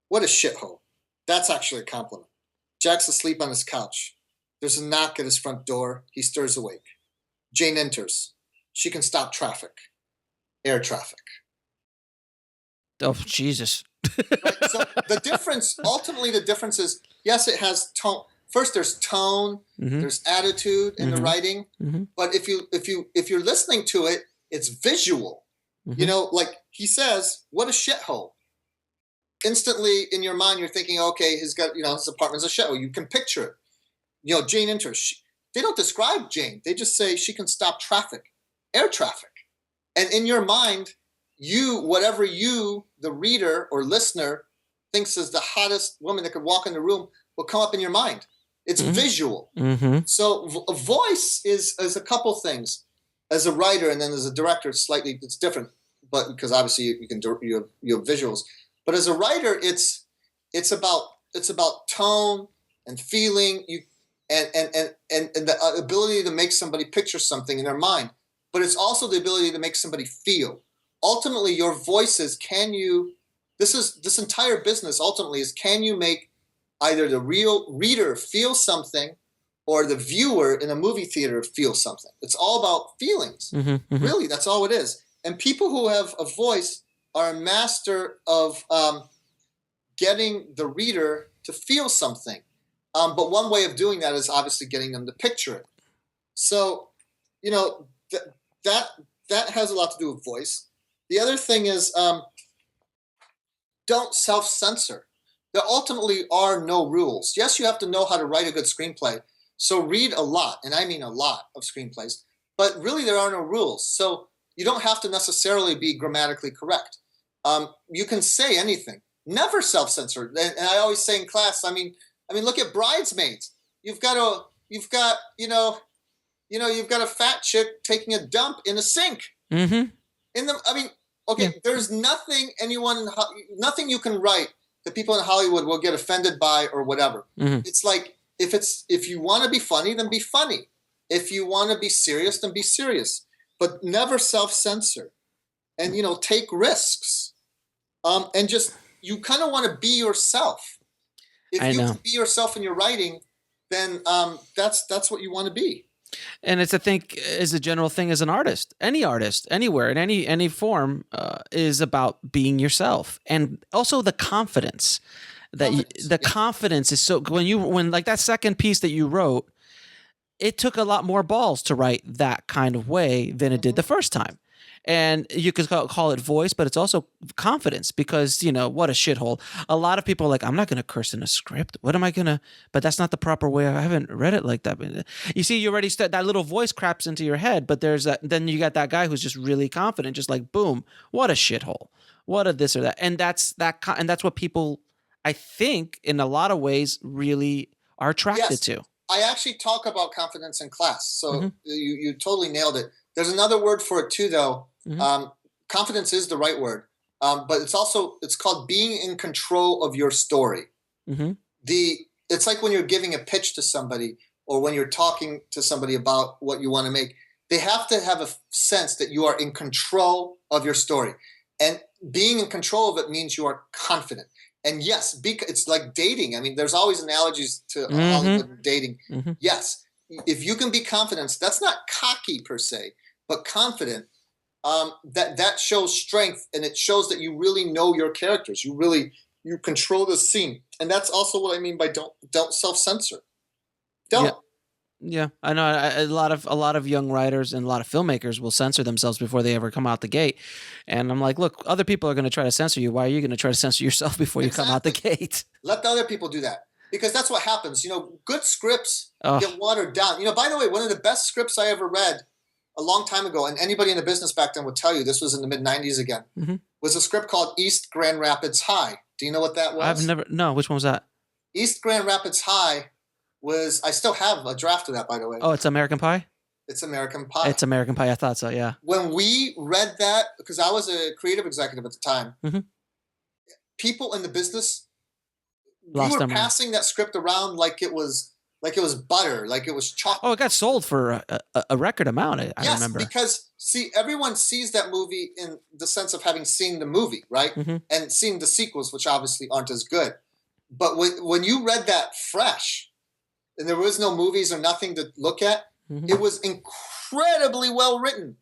What a shithole. That's actually a compliment. Jack's asleep on his couch. There's a knock at his front door. He stirs awake. Jane enters. She can stop traffic. Air traffic. Oh, Jesus. Right? So ultimately the difference is, yes, it has tone. First, there's tone, Mm-hmm. there's attitude in the Mhm. writing. Mm-hmm. But if you're listening to it, it's visual. Mhm. Like he says, what a shithole. Instantly in your mind, you're thinking, okay, his apartment's a shithole. You can picture it. Jane enters. They don't describe Jane. They just say she can stop traffic, air traffic. And in your mind, whatever you, the reader or listener, thinks is the hottest woman that could walk in the room will come up in your mind. It's Mhm. visual. Mm-hmm. So a voice is a couple things. As a writer and then as a director, it's different. But because obviously you have visuals. But as a writer, it's about tone and feeling, and the ability to make somebody picture something in their mind. But it's also the ability to make somebody feel. Ultimately, your voice is, this entire business ultimately is, can you make either the real reader feel something or the viewer in a movie theater feel something? It's all about feelings. Mm-hmm. Mm-hmm. Really, that's all it is. And people who have a voice are a master of getting the reader to feel something. But one way of doing that is obviously getting them to picture it. So, that has a lot to do with voice. The other thing is, don't self-censor. There ultimately are no rules. Yes, you have to know how to write a good screenplay. So read a lot, and I mean a lot of screenplays. But really, there are no rules. So you don't have to necessarily be grammatically correct. You can say anything. Never self-censor. And I always say in class, I mean, look at Bridesmaids. You've got you've got a fat chick taking a dump in a sink. Mm-hmm. I mean, okay, there's nothing nothing you can write that people in Hollywood will get offended by or whatever. Mm-hmm. It's like, if you want to be funny, then be funny. If you want to be serious, then be serious. But never self-censor, and take risks. And just, you kind of want to be yourself. If you can be yourself in your writing, then that's what you want to be. And it's, I think, is a general thing as an artist, anywhere, in any form, is about being yourself, and also the confidence. Confidence is so, when like that second piece that you wrote, it took a lot more balls to write that kind of way than it did the first time. And you could call it voice, but it's also confidence, because, what a shithole. A lot of people are like, I'm not going to curse in a script. What am I going to? But that's not the proper way. I haven't read it like that. You see, you already that little voice craps into your head, but then you got that guy who's just really confident, just like, boom, what a shithole. What a this or that. And that's what people, I think, in a lot of ways, really are attracted to. I actually talk about confidence in class. So you totally nailed it. There's another word for it too, though. Mm-hmm. Confidence is the right word, but it's called being in control of your story. Mm-hmm. It's like when you're giving a pitch to somebody, or when you're talking to somebody about what you want to make. They have to have a sense that you are in control of your story, and being in control of it means you are confident. And yes, it's like dating. I mean, there's always analogies to Hollywood dating. Mm-hmm. Yes, if you can be confident, that's not cocky per se, but confident. That shows strength, and it shows that you really know your characters. You control the scene, and that's also what I mean by don't self-censor. Don't. Yeah, I know. A lot of young writers and a lot of filmmakers will censor themselves before they ever come out the gate, and I'm like, look, other people are going to try to censor you. Why are you going to try to censor yourself before you come out the gate? Let the other people do that, because that's what happens. Good scripts get watered down. By the way, one of the best scripts I ever read a long time ago, and anybody in the business back then would tell you, this was in the mid-'90s again, was a script called East Grand Rapids High. Do you know what that was? No, which one was that? East Grand Rapids High was, I still have a draft of that, by the way. Oh, it's American Pie? It's American Pie. It's American Pie. I thought so, yeah. When we read that, because I was a creative executive at the time, people in the business, we were passing that script around like it was butter, like it was chocolate. Oh, it got sold for a record amount, I remember. Yes, because, see, everyone sees that movie in the sense of having seen the movie, right? Mm-hmm. And seen the sequels, which obviously aren't as good. But when you read that fresh, and there was no movies or nothing to look at, it was incredibly well written,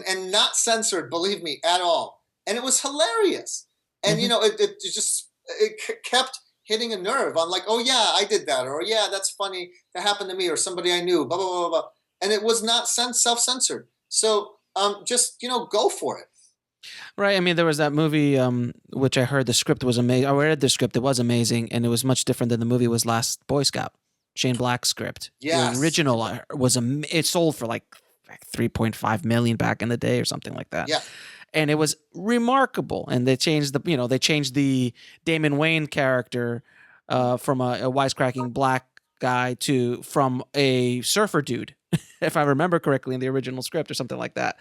and not censored, believe me, at all. And it was hilarious. And, it kept hitting a nerve. I'm like, oh yeah, I did that, or yeah, that's funny, that happened to me, or somebody I knew, blah, blah, blah, blah. And it was not self-censored. So just, go for it. Right. I mean, there was that movie, which I heard the script was amazing. I read the script. It was amazing. And it was much different than the movie was Last Boy Scout. Shane Black's script. Yes. The original was, it sold for like 3.5 million back in the day or something like that. Yeah. And it was remarkable. And they changed the Damon Wayne character from a wisecracking black guy from a surfer dude, if I remember correctly, in the original script or something like that.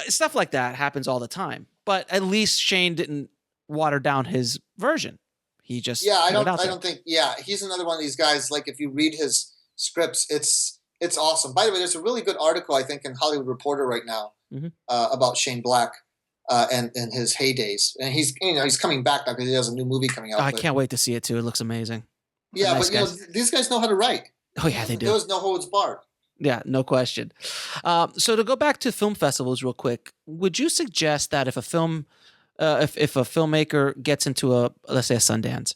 Stuff like that happens all the time. But at least Shane didn't water down his version. He just I don't think he's another one of these guys. Like, if you read his scripts, it's awesome. By the way, there's a really good article, I think, in Hollywood Reporter right now about Shane Black and his heydays. And he's coming back now because he has a new movie coming out. I can't wait to see it too. It looks amazing. Yeah, nice, but these guys know how to write. Oh yeah, they do. There was no holds barred. Yeah, no question. So to go back to film festivals real quick, would you suggest that if a filmmaker gets into let's say a Sundance,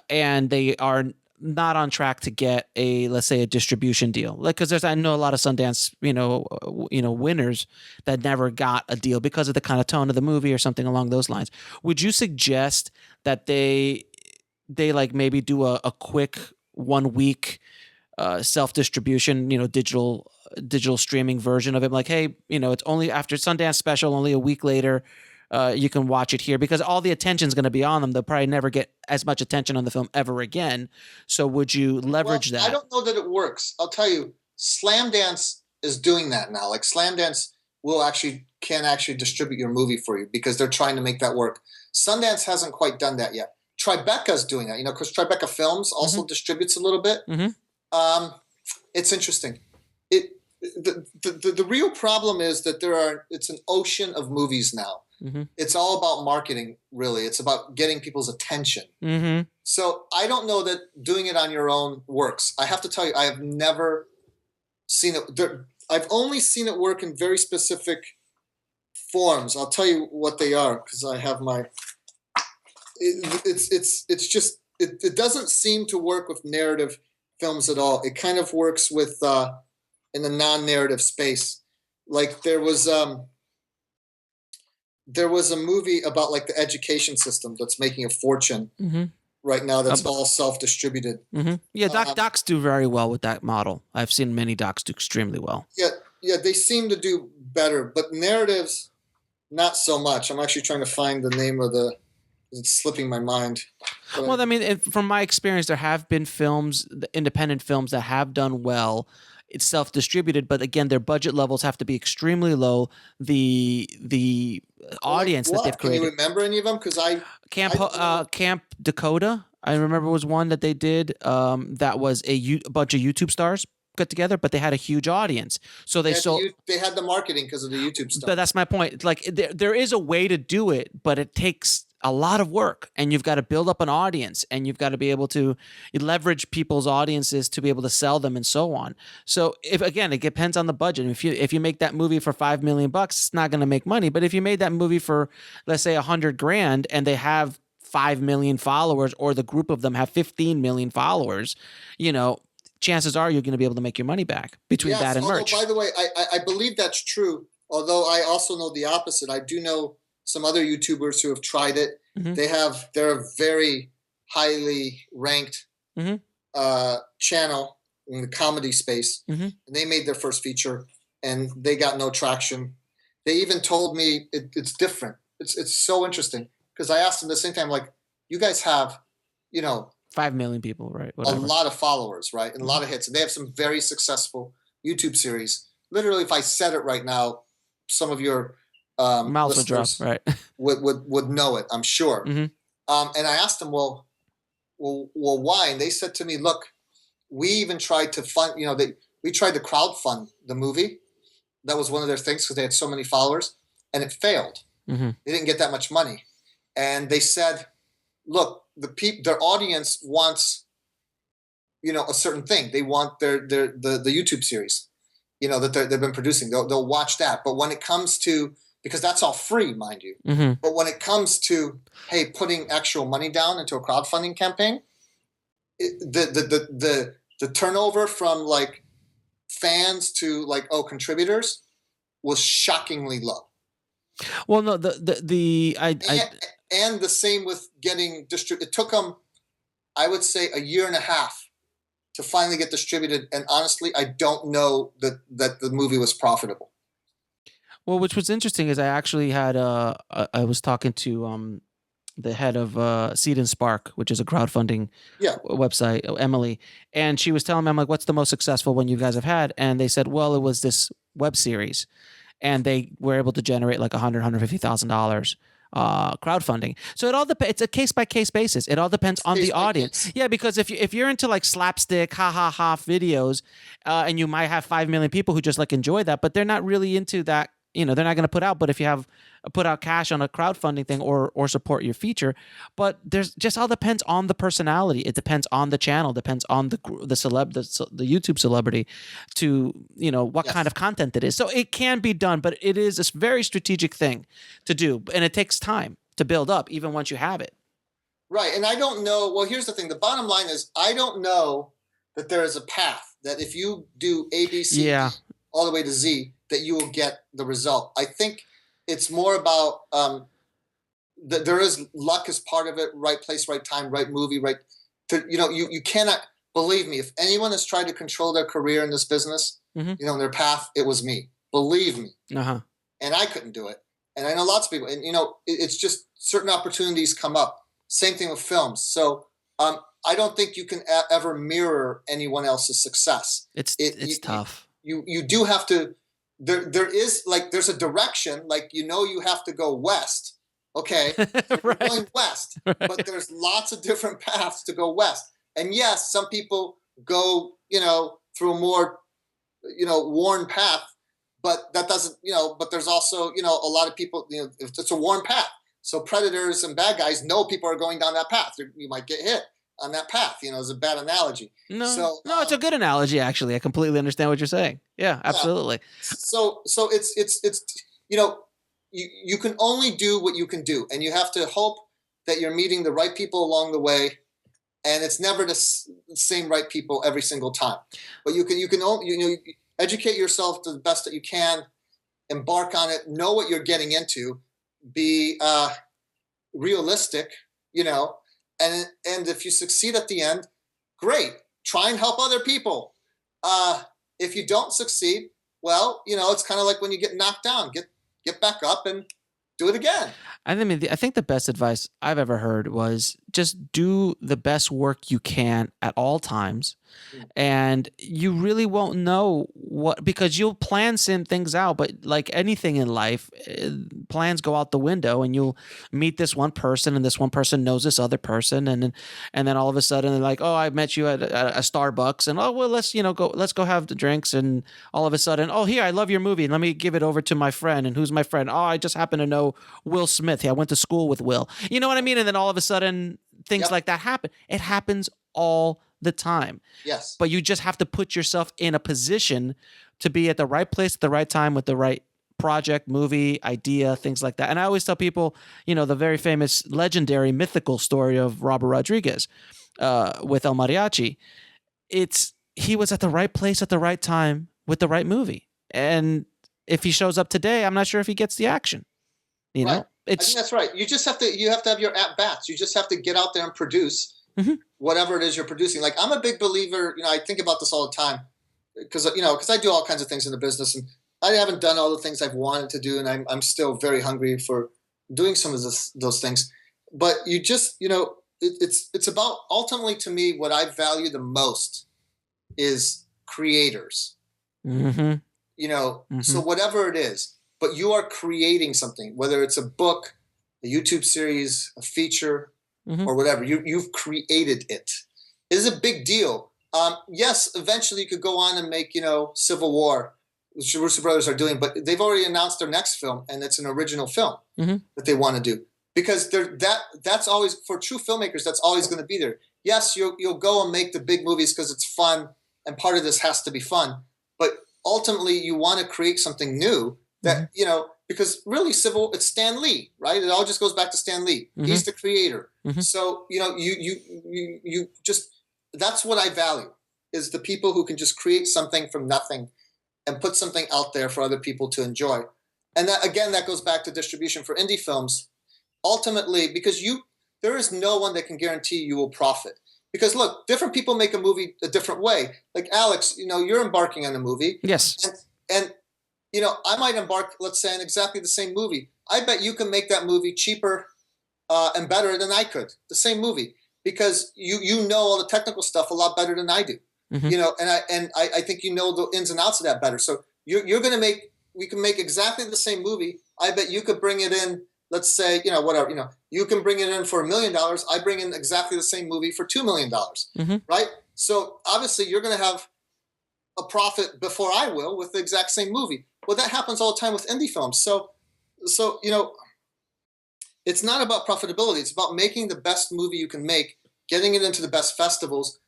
and they are not on track to get let's say a distribution deal, like, because I know a lot of Sundance winners that never got a deal because of the kind of tone of the movie or something along those lines. Would you suggest that they like maybe do a quick 1 week self-distribution, digital streaming version of it? Like, hey, it's only after Sundance special, only a week later, you can watch it here because all the attention's going to be on them. They'll probably never get as much attention on the film ever again. So would you leverage that? I don't know that it works. I'll tell you, Slamdance is doing that now. Like Slamdance can actually distribute your movie for you because they're trying to make that work. Sundance hasn't quite done that yet. Tribeca's doing that, because Tribeca Films also distributes a little bit. It's interesting. The real problem is that it's an ocean of movies now. It's all about marketing, really. It's about getting people's attention. So I don't know that doing it on your own works. I have to tell you, I have never seen it. I've only seen it work in very specific forms. I'll tell you what they are because I have my. It's just it doesn't seem to work with narrative films at all. It kind of works with in the non-narrative space. Like there was a movie about like the education system that's making a fortune right now. That's all self-distributed. Yeah, docs do very well with that model. I've seen many docs do extremely well. Yeah, they seem to do better, but narratives, not so much. I'm actually trying to find the name of it's slipping my mind. Well, I mean, from my experience, there have been films, independent films that have done well. It's self-distributed, but again, their budget levels have to be extremely low. The audience that they've created. Can you remember any of them? Because Camp Dakota, I remember was one that they did. That was a bunch of YouTube stars got together, but they had a huge audience. So they had the marketing because of the YouTube stuff. But that's my point. Like there is a way to do it, but it takes a lot of work, and you've got to build up an audience, and you've got to be able to leverage people's audiences to be able to sell them and so on. So it depends on the budget. If you make that movie for $5 million, it's not going to make money. But if you made that movie for, let's say, $100,000 and they have 5 million followers, or the group of them have 15 million followers, chances are you're going to be able to make your money back between that and merch. By the way, I believe that's true. Although I also know the opposite. I do know some other YouTubers who have tried it. They're a very highly ranked channel in the comedy space. And they made their first feature and they got no traction. They even told me it's different. It's so interesting because I asked them the same time, like, you guys have, 5 million people, right? Whatever. A lot of followers, right? And a lot of hits. And they have some very successful YouTube series. Literally, if I said it right now, some of your mouth would drop, right? would know it, I'm sure. And I asked them, well, why? And they said to me, look, we even tried to fund, we tried to crowdfund the movie. That was one of their things because they had so many followers, and it failed. They didn't get that much money. And they said, look, their audience wants, a certain thing. They want the YouTube series, that they've been producing. They'll watch that. But when it comes to, because that's all free, mind you. But when it comes to, hey, putting actual money down into a crowdfunding campaign, the turnover from like fans to like contributors was shockingly low. Well, no, and the same with getting distributed. It took them, I would say, a year and a half to finally get distributed. And honestly, I don't know that the movie was profitable. Well, which was interesting is I actually had I was talking to the head of Seed and Spark, which is a crowdfunding website, Emily, and she was telling me, I'm like, what's the most successful one you guys have had? And they said, well, it was this web series, and they were able to generate like $150,000 crowdfunding. So it all depends. It's a case by case basis. It all depends on the audience. Yeah, because if you're into like slapstick, ha ha ha videos, and you might have 5 million people who just like enjoy that, but they're not really into that. They're not going to put out. But if you have put out cash on a crowdfunding thing or support your feature, but there's just all depends on the personality. It depends on the channel. Depends on the YouTube celebrity to what kind of content it is. So it can be done, but it is a very strategic thing to do, and it takes time to build up, even once you have it. Right, and I don't know. Well, here's the thing. The bottom line is I don't know that there is a path that if you do A, B, C, all the way to Z, that you will get the result. I think it's more about there is luck as part of it. Right place, right time, right movie, right. You cannot believe me. If anyone has tried to control their career in this business, their path, it was me. Believe me. And I couldn't do it. And I know lots of people, and it's just certain opportunities come up. Same thing with films. So I don't think you can ever mirror anyone else's success. It's tough. You do have to. There is like there's a direction, like you have to go west. Okay, so Right. you're going west, Right. but there's lots of different paths to go west. And yes, some people go through a more worn path, but that doesn't but there's also a lot of people if it's a worn path. So predators and bad guys know people are going down that path. You might get hit on that path. It's a bad analogy. No, it's a good analogy. Actually, I completely understand what you're saying. Yeah, absolutely. So it's you can only do what you can do, and you have to hope that you're meeting the right people along the way. And it's never the same right people every single time. But you can only educate yourself to the best that you can, embark on it, know what you're getting into, be realistic, and if you succeed at the end, great. Try and help other people. If you don't succeed, well, it's kind of like when you get knocked down, get back up and do it again. I think the best advice I've ever heard was just do the best work you can at all times. And you really won't know because you'll plan some things out, but like anything in life, plans go out the window, and you'll meet this one person, and this one person knows this other person, and then all of a sudden they're like, oh, I met you at a Starbucks, and oh well, let's go have the drinks, and all of a sudden, oh here, I love your movie, and let me give it over to my friend, and who's my friend? Oh, I just happen to know Will Smith. I went to school with Will. You know what I mean? And then all of a sudden things like that happen. It happens all the time. Yes. But you just have to put yourself in a position to be at the right place at the right time with the right project, movie, idea, things like that. And I always tell people, the very famous, legendary, mythical story of Robert Rodriguez with El Mariachi. He was at the right place at the right time with the right movie. And if he shows up today, I'm not sure if he gets the action. Right. I think that's right. You have to have your at bats. You just have to get out there and produce whatever it is you're producing. Like I'm a big believer, I think about this all the time because I do all kinds of things in the business, and I haven't done all the things I've wanted to do. And I'm still very hungry for doing some of those things, but you just, it's about ultimately to me, what I value the most is creators, so whatever it is, but you are creating something, whether it's a book, a YouTube series, a feature, or whatever. You've created it. It is a big deal. Yes, eventually you could go on and make, Civil War, which the Russo brothers are doing, but they've already announced their next film, and it's an original film that they want to do. Because that's always, for true filmmakers, that's always going to be there. Yes, you'll go and make the big movies because it's fun, and part of this has to be fun. But ultimately, you want to create something new that, because really it's Stan Lee, right? It all just goes back to Stan Lee. He's the creator. So, you just, that's what I value, is the people who can just create something from nothing and put something out there for other people to enjoy. And that goes back to distribution for indie films. Ultimately, because there is no one that can guarantee you will profit. Because look, different people make a movie a different way. Like Alex, you're embarking on a movie. Yes. And I might embark, let's say, on exactly the same movie. I bet you can make that movie cheaper and better than I could. The same movie, because you know all the technical stuff a lot better than I do. And I think you know the ins and outs of that better. So you're going to we can make exactly the same movie. I bet you could bring it in. Let's say, whatever, you can bring it in for $1 million. I bring in exactly the same movie for $2 million, right? So obviously you're going to have a profit before I will with the exact same movie. Well, that happens all the time with indie films. So it's not about profitability. It's about making the best movie you can make, getting it into the best festivals,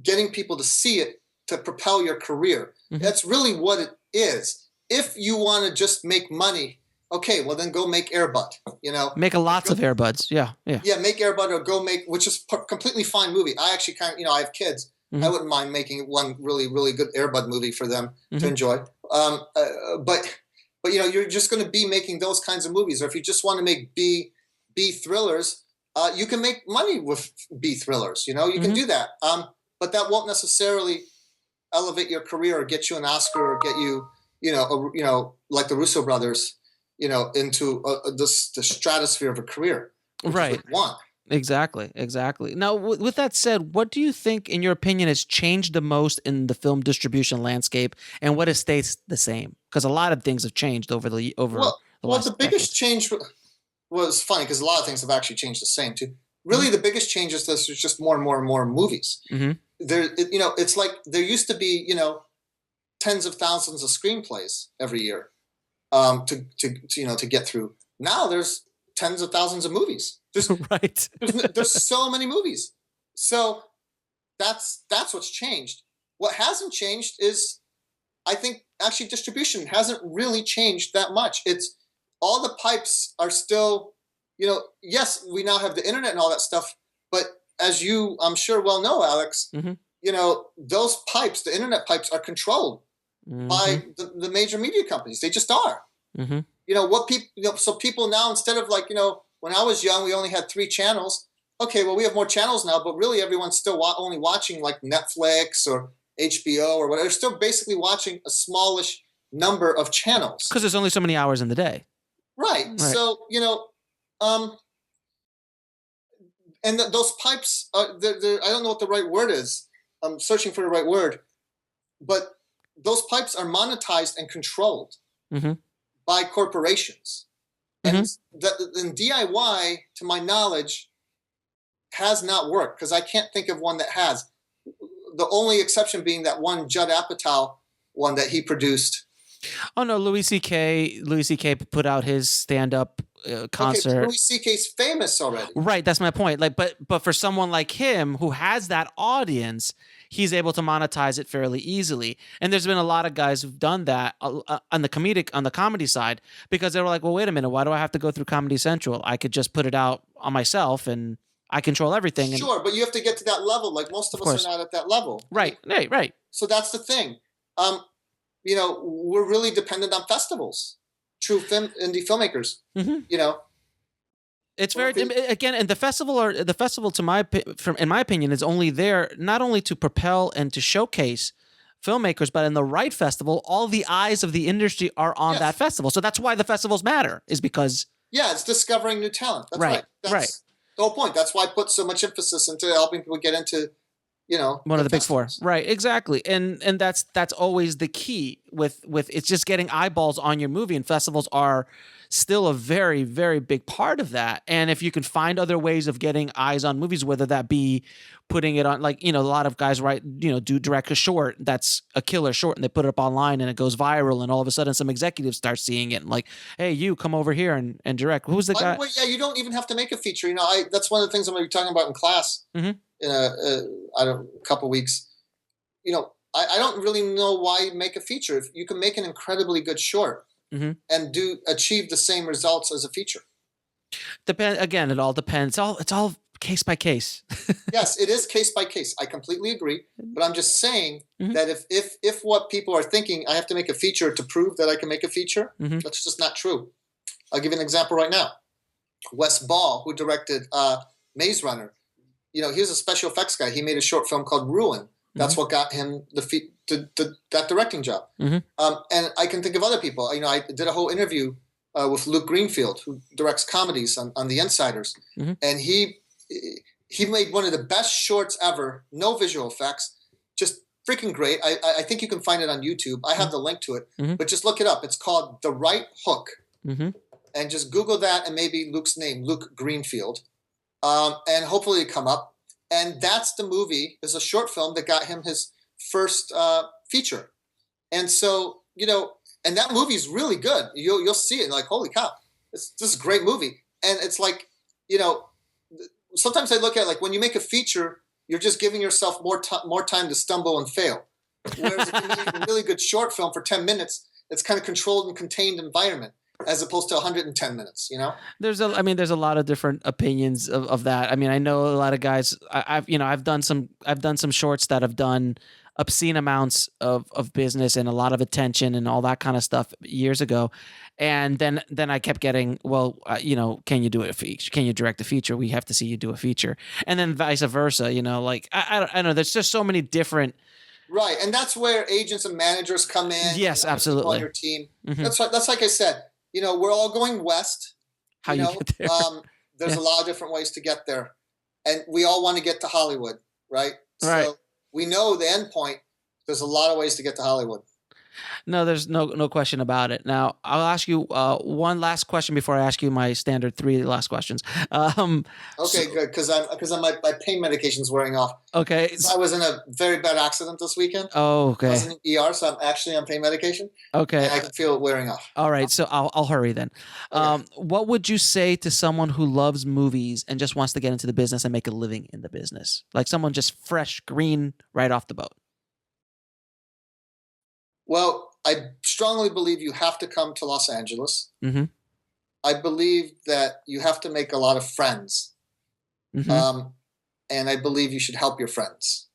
getting people to see it to propel your career. That's really what it is. If you want to just make money, okay, well then go make Air Bud. Make lots of Air Buds. Yeah. Make Air Bud, or go make, which is a completely fine movie. I actually I have kids. I wouldn't mind making one really, really good Air Bud movie for them to enjoy. But you're just going to be making those kinds of movies. Or if you just want to make B thrillers, you can make money with B thrillers. You can do that. But that won't necessarily elevate your career or get you an Oscar or get you, like the Russo brothers. into the stratosphere of a career. Right. One. Exactly. Now, with that said, what do you think, in your opinion, has changed the most in the film distribution landscape, and what has stayed the same? Because a lot of things have changed over the last the biggest decade. change was funny because a lot of things have actually changed the same too. Really, the biggest change is there's just more and more and more movies. It's like there used to be tens of thousands of screenplays every year to get through. Now there's tens of thousands of movies. Right. There's so many movies. So that's what's changed. What hasn't changed is, I think, actually distribution hasn't really changed that much. It's all the pipes are still, yes, we now have the internet and all that stuff, but as you, I'm sure, well know, Alex, those pipes, the internet pipes, are controlled by the major media companies. They just are. What people, so people now, instead of when I was young, we only had 3 channels. Okay, well, we have more channels now, but really everyone's still only watching like Netflix or HBO or whatever. They're still basically watching a smallish number of channels. Because there's only so many hours in the day. Right. So, and those pipes, I don't know what the right word is. I'm searching for the right word. But those pipes are monetized and controlled by corporations. And DIY, to my knowledge, has not worked, because I can't think of one that has. The only exception being that one Judd Apatow one that he produced. Oh no, Louis C.K. put out his stand-up concert. Okay, Louis C.K.'s famous already. Right, that's my point. But for someone like him who has that audience, he's able to monetize it fairly easily. And there's been a lot of guys who've done that on the comedy side, because they were like, well, wait a minute, why do I have to go through Comedy Central? I could just put it out on myself and I control everything. Sure, but you have to get to that level. Like, most of us are not at that level. Right. So that's the thing. We're really dependent on festivals. True indie filmmakers. It's very again, and the festival, in my opinion, is only there not only to propel and to showcase filmmakers, but in the right festival, all the eyes of the industry are on that festival. So that's why the festivals matter, is because it's discovering new talent. That's right. That's the whole point. That's why I put so much emphasis into helping people get into one of the big 4. Right, exactly. And that's always the key with it's just getting eyeballs on your movie, and festivals are still a very, very big part of that. And if you can find other ways of getting eyes on movies, whether that be putting it on, a lot of guys do direct a short that's a killer short, and they put it up online and it goes viral, and all of a sudden some executives start seeing it and like, hey, you come over here and direct. Who's the guy? By the way, you don't even have to make a feature. That's one of the things I'm going to be talking about in class in a couple weeks. I don't really know why make a feature. If you can make an incredibly good short and achieve the same results as a feature. Again, it all depends. It's all case by case. Yes, it is case by case. I completely agree. But I'm just saying that if what people are thinking, I have to make a feature to prove that I can make a feature, that's just not true. I'll give you an example right now. Wes Ball, who directed Maze Runner, he's a special effects guy. He made a short film called Ruin. That's what got him that directing job. And I can think of other people. I did a whole interview with Luke Greenfield, who directs comedies on The Insiders. And he made one of the best shorts ever, no visual effects, just freaking great. I think you can find it on YouTube. I have the link to it, but just look it up. It's called The Right Hook. And just Google that and maybe Luke's name, Luke Greenfield. And hopefully it come up. And that's the movie, is a short film that got him his first feature. And so, and that movie's really good. You'll see it and like, holy cow, this is a great movie. And it's like, sometimes I look at like when you make a feature, you're just giving yourself more time to stumble and fail. Whereas if you make a really good short film for 10 minutes, it's kind of controlled and contained environment, as opposed to 110 minutes, There's a lot of different opinions of that. I mean, I know a lot of guys. I've done some shorts that have done obscene amounts of business and a lot of attention and all that kind of stuff years ago. And then I kept getting, well, can you do a feature? Can you direct a feature? We have to see you do a feature. And then vice versa, like, I don't know. There's just so many different. Right. And that's where agents and managers come in. Yes, absolutely. On your team. That's like I said, we're all going west. How you get there? There's Yeah. a lot of different ways to get there, and we all want to get to Hollywood, right? Right. So we know the end point. There's a lot of ways to get to Hollywood. No, there's no question about it. Now, I'll ask you one last question before I ask you my standard 3 last questions. Okay, good, because my pain medication's wearing off. Okay. I was in a very bad accident this weekend. Oh, I okay. was in the ER, so I'm actually on pain medication. Okay. And I can feel it wearing off. All right, so I'll hurry then. Okay. What would you say to someone who loves movies and just wants to get into the business and make a living in the business? Like someone just fresh, green, right off the boat. Well, I strongly believe you have to come to Los Angeles. Mm-hmm. I believe that you have to make a lot of friends. Mm-hmm. And I believe you should help your friends.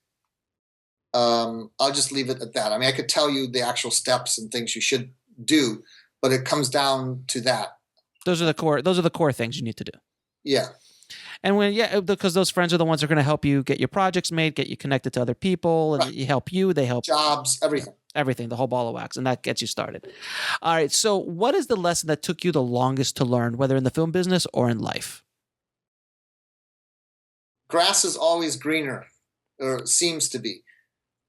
I'll just leave it at that. I mean, I could tell you the actual steps and things you should do, but it comes down to that. Those are the core things you need to do. Yeah. And because those friends are the ones that are going to help you get your projects made, get you connected to other people, and you help you, they help jobs, everything, the whole ball of wax, and that gets you started. All right. So what is the lesson that took you the longest to learn, whether in the film business or in life? Grass is always greener, or seems to be.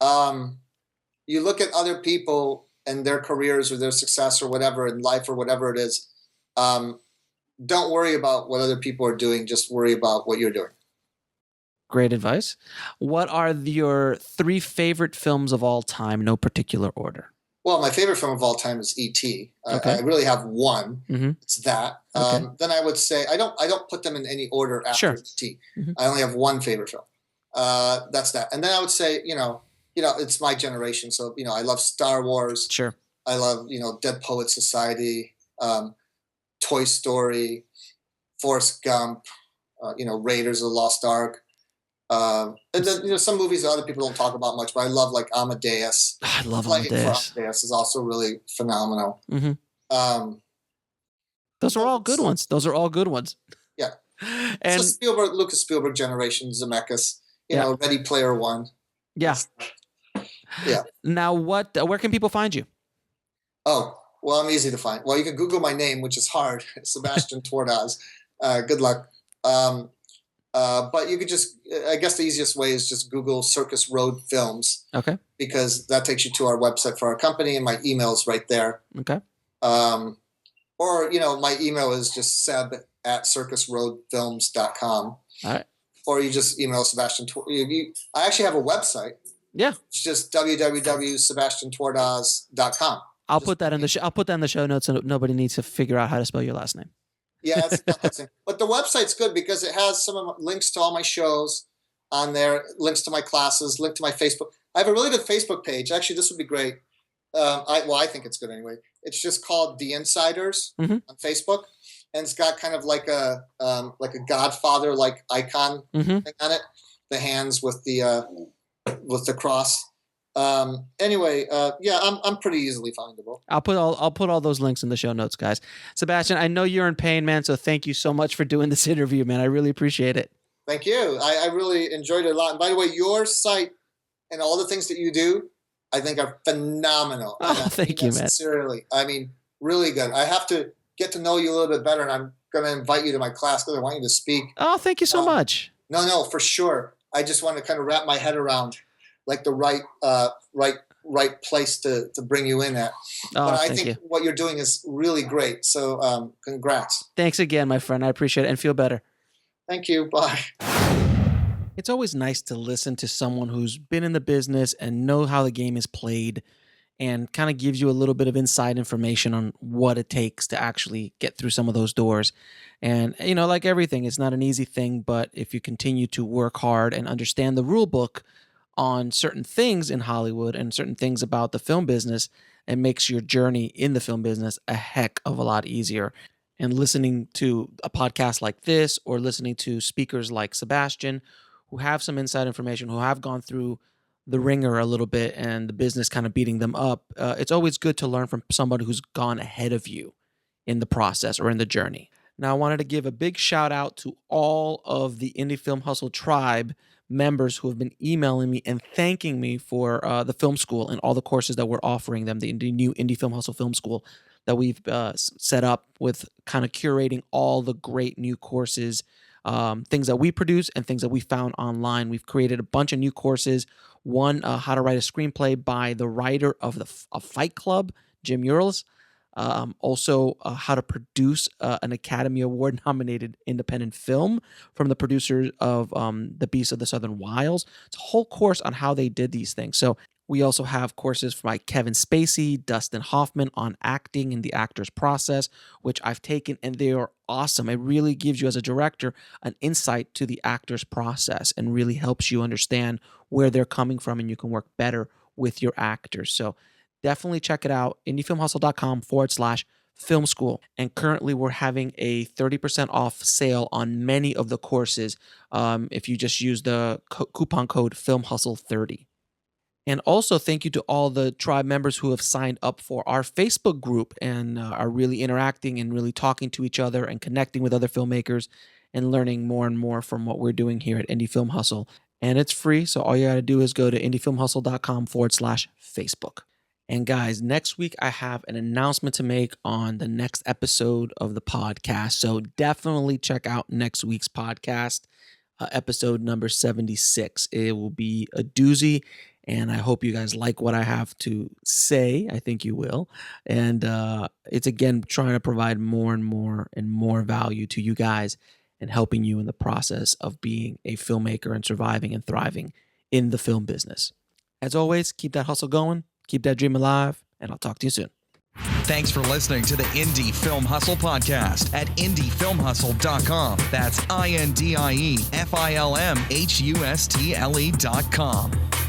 You look at other people and their careers or their success or whatever in life or whatever it is. Don't worry about what other people are doing. Just worry about what you're doing. Great advice. What are your 3 favorite films of all time? No particular order. Well, my favorite film of all time is E.T. Okay. I really have one. Mm-hmm. It's that. Okay. Then I would say I don't put them in any order after E.T. Mm-hmm. I only have one favorite film. That's that. And then I would say, it's my generation. So, I love Star Wars. Sure. I love, Dead Poets Society, Toy Story, Forrest Gump, Raiders of the Lost Ark. And then, some movies that other people don't talk about much, but I love like Amadeus. I love Amadeus. Amadeus is also really phenomenal. Mm-hmm. Those are all good ones. Yeah. And it's the Lucas Spielberg generation, Zemeckis, Ready Player One. Yeah. Yeah. Now, where can people find you? Oh, well, I'm easy to find. Well, you can Google my name, which is hard. Sebastian Twardosz. Good luck. But you could just, I guess the easiest way is just Google Circus Road Films. Okay. Because that takes you to our website for our company, and my email's right there. Okay. Or, my email is just seb@circusroadfilms.com. All right. Or you just email Sebastian. I actually have a website. Yeah. It's just www.sebastiantwardosz.com. I'll put that in the show notes so nobody needs to figure out how to spell your last name. Yeah, but the website's good because it has some of my links to all my shows on there, links to my classes, link to my Facebook. I have a really good Facebook page. Actually, this would be great. I think it's good anyway. It's just called The Insiders on Facebook, and it's got kind of like a Godfather like icon thing on it, the hands with the cross. Anyway, I'm pretty easily findable. I'll put all those links in the show notes, guys. Sebastian, I know you're in pain, man, so thank you so much for doing this interview, man. I really appreciate it. Thank you. I really enjoyed it a lot. And by the way, your site and all the things that you do, I think are phenomenal. Oh, thank you, man. Sincerely. I mean, really good. I have to get to know you a little bit better, and I'm going to invite you to my class because I want you to speak. Oh, thank you so much. No, for sure. I just want to kind of wrap my head around like the right place to bring you in at. Oh, but I think what you're doing is really great. So congrats. Thanks again, my friend. I appreciate it and feel better. Thank you. Bye. It's always nice to listen to someone who's been in the business and know how the game is played and kind of gives you a little bit of inside information on what it takes to actually get through some of those doors. And, like everything, it's not an easy thing, but if you continue to work hard and understand the rule book on certain things in Hollywood and certain things about the film business, it makes your journey in the film business a heck of a lot easier. And listening to a podcast like this or listening to speakers like Sebastian, who have some inside information, who have gone through the ringer a little bit and the business kind of beating them up, it's always good to learn from somebody who's gone ahead of you in the process or in the journey. Now, I wanted to give a big shout out to all of the Indie Film Hustle tribe members who have been emailing me and thanking me for the film school and all the courses that we're offering them, the new Indie Film Hustle Film School that we've set up with kind of curating all the great new courses, things that we produce and things that we found online. We've created a bunch of new courses. One, how to write a screenplay by the writer of Fight Club, Jim Urls. Also, how to produce an Academy Award nominated independent film from the producers of The Beast of the Southern Wilds. It's a whole course on how they did these things. So we also have courses from Kevin Spacey, Dustin Hoffman on acting and the actor's process, which I've taken, and they are awesome. It really gives you, as a director, an insight to the actor's process and really helps you understand where they're coming from, and you can work better with your actors. So definitely check it out, indiefilmhustle.com/film school. And currently we're having a 30% off sale on many of the courses if you just use the coupon code FilmHustle30. And also thank you to all the tribe members who have signed up for our Facebook group and are really interacting and really talking to each other and connecting with other filmmakers and learning more and more from what we're doing here at Indie Film Hustle. And it's free, so all you got to do is go to indiefilmhustle.com/Facebook. And guys, next week I have an announcement to make on the next episode of the podcast. So definitely check out next week's podcast, episode number 76. It will be a doozy, and I hope you guys like what I have to say. I think you will. And it's, again, trying to provide more and more value to you guys and helping you in the process of being a filmmaker and surviving and thriving in the film business. As always, keep that hustle going. Keep that dream alive, and I'll talk to you soon. Thanks for listening to the Indie Film Hustle podcast at indiefilmhustle.com. That's INDIEFILMHUSTLE.com.